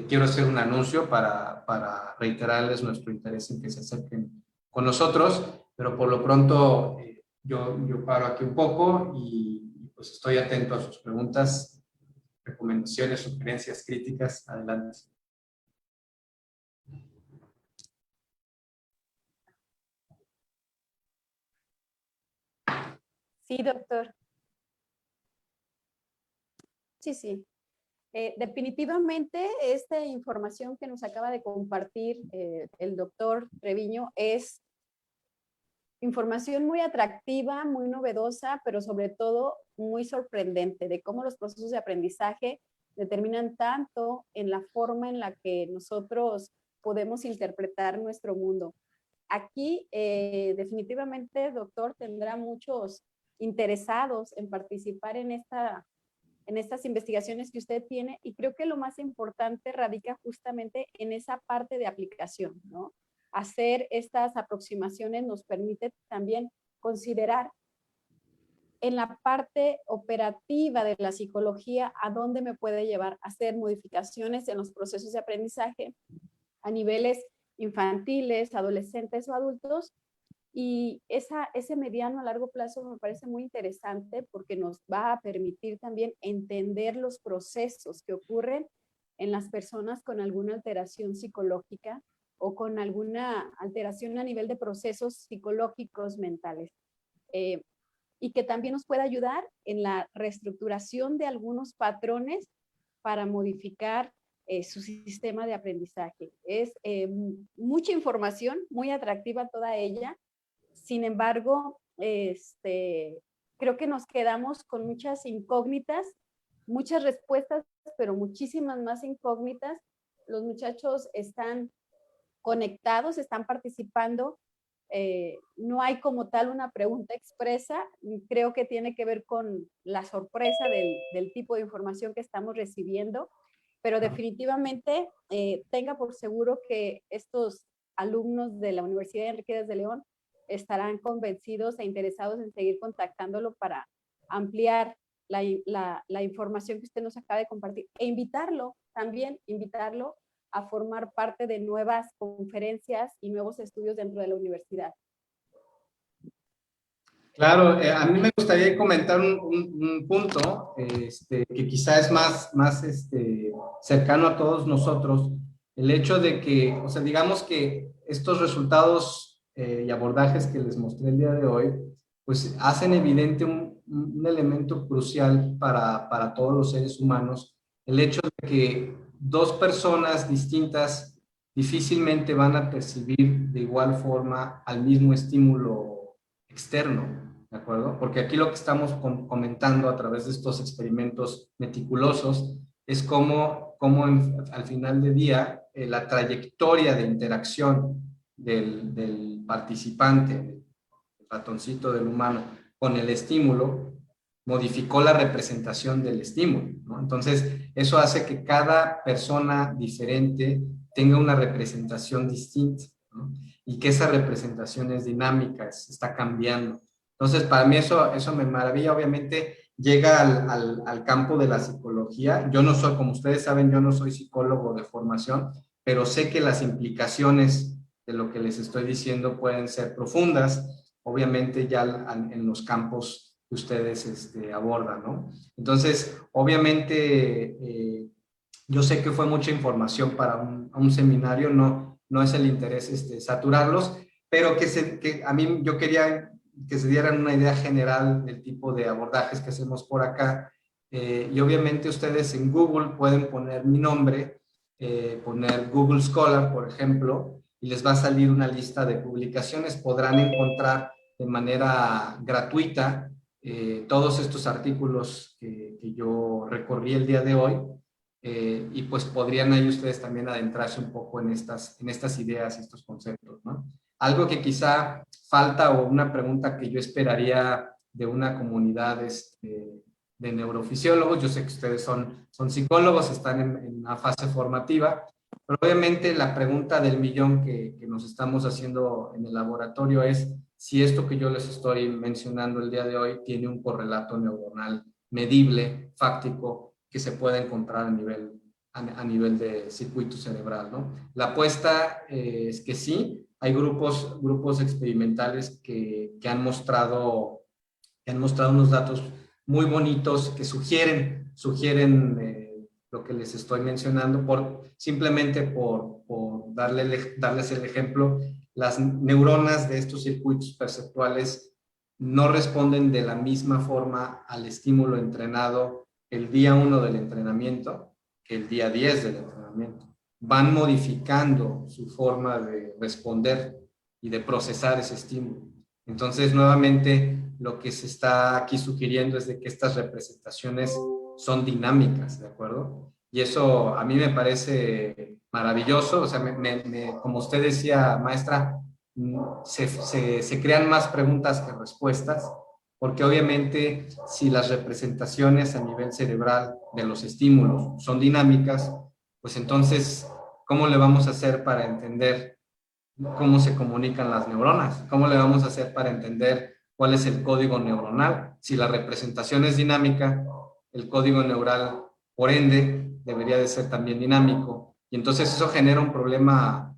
quiero hacer un anuncio para reiterarles nuestro interés en que se acerquen con nosotros, pero por lo pronto yo paro aquí un poco y pues estoy atento a sus preguntas, recomendaciones, sugerencias, críticas. Adelante. Sí, doctor. Sí. Definitivamente, esta información que nos acaba de compartir el doctor Treviño es información muy atractiva, muy novedosa, pero sobre todo muy sorprendente de cómo los procesos de aprendizaje determinan tanto en la forma en la que nosotros podemos interpretar nuestro mundo. Aquí definitivamente, doctor, tendrá muchos interesados en participar en estas investigaciones que usted tiene, y creo que lo más importante radica justamente en esa parte de aplicación, ¿no? Hacer estas aproximaciones nos permite también considerar en la parte operativa de la psicología a dónde me puede llevar a hacer modificaciones en los procesos de aprendizaje a niveles infantiles, adolescentes o adultos. Y ese mediano a largo plazo me parece muy interesante porque nos va a permitir también entender los procesos que ocurren en las personas con alguna alteración psicológica o con alguna alteración a nivel de procesos psicológicos mentales. Y que también nos pueda ayudar en la reestructuración de algunos patrones para modificar su sistema de aprendizaje. Es mucha información, muy atractiva toda ella. Sin embargo, creo que nos quedamos con muchas incógnitas, muchas respuestas, pero muchísimas más incógnitas. Los muchachos están conectados, están participando. No hay como tal una pregunta expresa. Creo que tiene que ver con la sorpresa del tipo de información que estamos recibiendo, pero definitivamente tenga por seguro que estos alumnos de la Universidad de Enriquez de León estarán convencidos e interesados en seguir contactándolo para ampliar la información que usted nos acaba de compartir e invitarlo, también invitarlo a formar parte de nuevas conferencias y nuevos estudios dentro de la universidad. Claro, a mí me gustaría comentar un punto que quizá es más cercano a todos nosotros, el hecho de que, o sea, digamos que estos resultados y abordajes que les mostré el día de hoy, pues hacen evidente un elemento crucial para todos los seres humanos, el hecho de que dos personas distintas difícilmente van a percibir de igual forma al mismo estímulo externo. ¿De acuerdo? Porque aquí lo que estamos comentando a través de estos experimentos meticulosos es cómo al final del día la trayectoria de interacción del participante, el ratoncito del humano, con el estímulo, modificó la representación del estímulo, ¿no? Entonces, eso hace que cada persona diferente tenga una representación distinta, ¿no? Y que esa representación es dinámica, está cambiando. Entonces, para mí eso me maravilla. Obviamente, llega al campo de la psicología. Yo no soy, como ustedes saben, yo no soy psicólogo de formación, pero sé que las implicaciones de lo que les estoy diciendo pueden ser profundas, obviamente ya en los campos que ustedes abordan, ¿no? Entonces, obviamente, yo sé que fue mucha información para un seminario, no es el interés saturarlos, pero que a mí yo quería que se dieran una idea general del tipo de abordajes que hacemos por acá. Y obviamente ustedes en Google pueden poner mi nombre, poner Google Scholar, por ejemplo, y les va a salir una lista de publicaciones. Podrán encontrar de manera gratuita todos estos artículos que yo recorrí el día de hoy. Y pues podrían ahí ustedes también adentrarse un poco en estas ideas y estos conceptos, ¿no? Algo que quizá falta o una pregunta que yo esperaría de una comunidad de neurofisiólogos, yo sé que ustedes son psicólogos, están en una fase formativa, pero obviamente la pregunta del millón que nos estamos haciendo en el laboratorio es si esto que yo les estoy mencionando el día de hoy tiene un correlato neuronal medible, fáctico, que se pueda encontrar a nivel de circuito cerebral, ¿no? La apuesta es que sí, hay grupos experimentales que han mostrado unos datos muy bonitos que sugieren lo que les estoy mencionando, simplemente por darles el ejemplo. Las neuronas de estos circuitos perceptuales no responden de la misma forma al estímulo entrenado el día 1 del entrenamiento que el día 10 del entrenamiento. Van modificando su forma de responder y de procesar ese estímulo. Entonces, nuevamente, lo que se está aquí sugiriendo es de que estas representaciones son dinámicas, ¿de acuerdo? Y eso a mí me parece maravilloso. O sea, como usted decía, maestra, se crean más preguntas que respuestas, porque obviamente si las representaciones a nivel cerebral de los estímulos son dinámicas, pues entonces, ¿cómo le vamos a hacer para entender cómo se comunican las neuronas? ¿Cómo le vamos a hacer para entender cuál es el código neuronal? Si la representación es dinámica, el código neural, por ende, debería de ser también dinámico. Y entonces eso genera un problema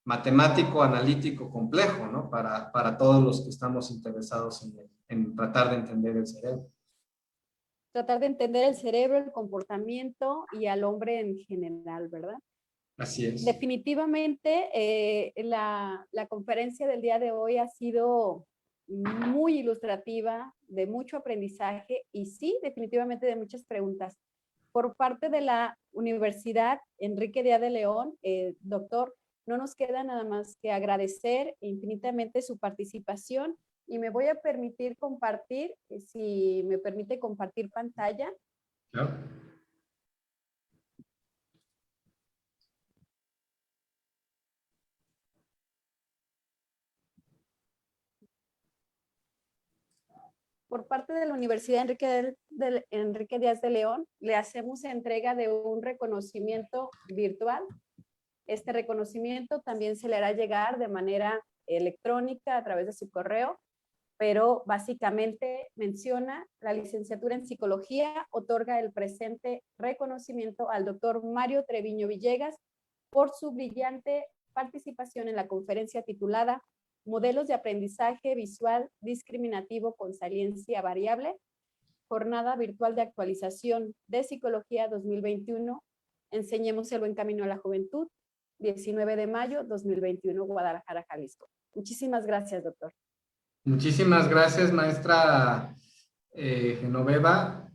matemático, analítico, complejo, ¿no? Para todos los que estamos interesados en tratar de entender el cerebro. Tratar de entender el cerebro, el comportamiento y al hombre en general, ¿verdad? Así es. Definitivamente, la conferencia del día de hoy ha sido muy ilustrativa, de mucho aprendizaje y sí, definitivamente de muchas preguntas. Por parte de la Universidad Enrique Díaz de León, doctor, no nos queda nada más que agradecer infinitamente su participación y me voy a permitir compartir, si me permite compartir pantalla. Claro. Por parte de la Universidad Enrique Díaz de León, le hacemos entrega de un reconocimiento virtual. Este reconocimiento también se le hará llegar de manera electrónica a través de su correo. pero básicamente menciona: la licenciatura en psicología otorga el presente reconocimiento al doctor Mario Treviño Villegas por su brillante participación en la conferencia titulada Modelos de aprendizaje visual discriminativo con saliencia variable, Jornada Virtual de Actualización de Psicología 2021, Enseñemos el buen camino a la juventud, 19 de mayo 2021, Guadalajara, Jalisco. Muchísimas gracias, doctor. Muchísimas gracias, maestra Genoveva.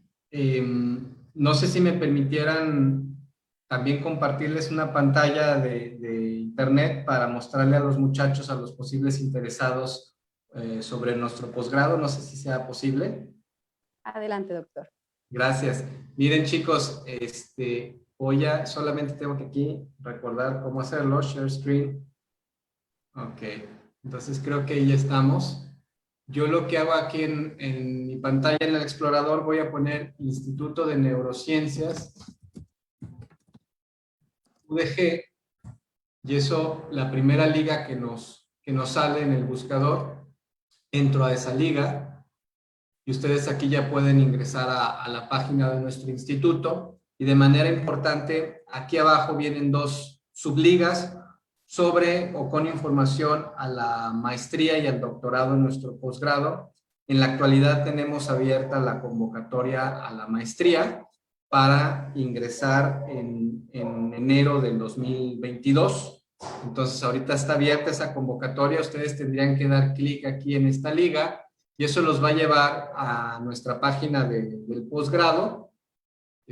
No sé si me permitieran también compartirles una pantalla de internet para mostrarle a los muchachos, a los posibles interesados sobre nuestro posgrado. No sé si sea posible. Adelante, doctor. Gracias. Miren, chicos, solamente tengo que aquí recordar cómo hacerlo. Share screen. Ok. Entonces creo que ya estamos. Yo lo que hago aquí en mi pantalla en el explorador, voy a poner Instituto de Neurociencias, UDG, y eso, la primera liga que nos sale en el buscador, entro a esa liga, y ustedes aquí ya pueden ingresar a la página de nuestro instituto, y de manera importante, aquí abajo vienen dos subligas sobre o con información a la maestría y al doctorado en nuestro posgrado. En la actualidad tenemos abierta la convocatoria a la maestría para ingresar en enero del 2022. Entonces ahorita está abierta esa convocatoria, ustedes tendrían que dar clic aquí en esta liga y eso los va a llevar a nuestra página del posgrado.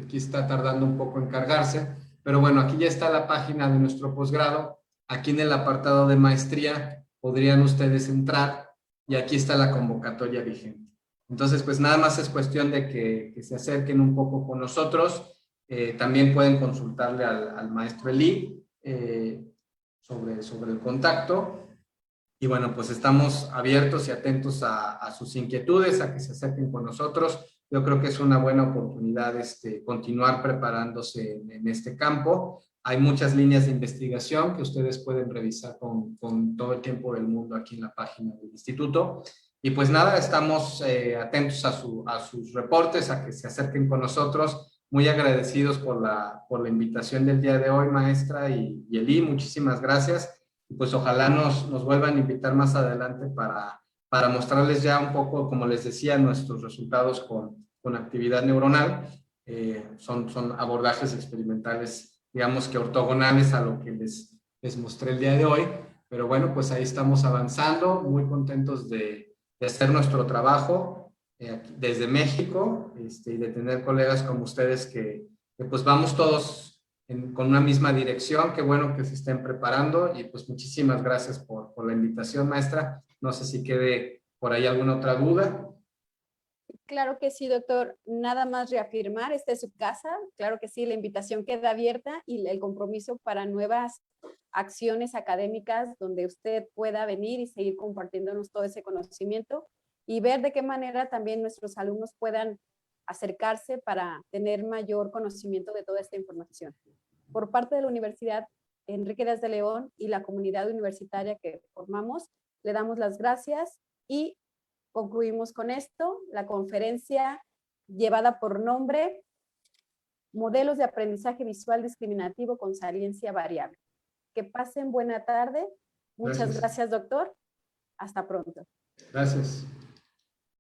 Aquí está tardando un poco en cargarse, pero bueno, aquí ya está la página de nuestro posgrado. Aquí en el apartado de maestría podrían ustedes entrar y aquí está la convocatoria vigente. Entonces, pues nada más es cuestión de que se acerquen un poco con nosotros. También pueden consultarle al maestro Eli sobre el contacto. Y bueno, pues estamos abiertos y atentos a sus inquietudes, a que se acerquen con nosotros. Yo creo que es una buena oportunidad continuar preparándose en este campo. Hay muchas líneas de investigación que ustedes pueden revisar con todo el tiempo del mundo aquí en la página del instituto. Y pues nada, estamos atentos a sus reportes, a que se acerquen con nosotros. Muy agradecidos por la invitación del día de hoy, maestra y Eli. Muchísimas gracias. Y pues ojalá nos vuelvan a invitar más adelante para mostrarles ya un poco, como les decía, nuestros resultados con actividad neuronal. Son abordajes experimentales, digamos que ortogonales a lo que les mostré el día de hoy. Pero bueno, pues ahí estamos avanzando, muy contentos de hacer nuestro trabajo desde México y de tener colegas como ustedes que pues vamos todos con una misma dirección. Qué bueno que se estén preparando y pues muchísimas gracias por la invitación, maestra. No sé si quede por ahí alguna otra duda. Claro que sí, doctor. Nada más reafirmar, esta es su casa. Claro que sí, la invitación queda abierta y el compromiso para nuevas acciones académicas donde usted pueda venir y seguir compartiéndonos todo ese conocimiento y ver de qué manera también nuestros alumnos puedan acercarse para tener mayor conocimiento de toda esta información. Por parte de la Universidad Enrique Díaz de León y la comunidad universitaria que formamos, le damos las gracias y concluimos con esto, la conferencia llevada por nombre Modelos de aprendizaje visual discriminativo con saliencia variable. Que pasen buena tarde. Muchas gracias, doctor. Hasta pronto. Gracias.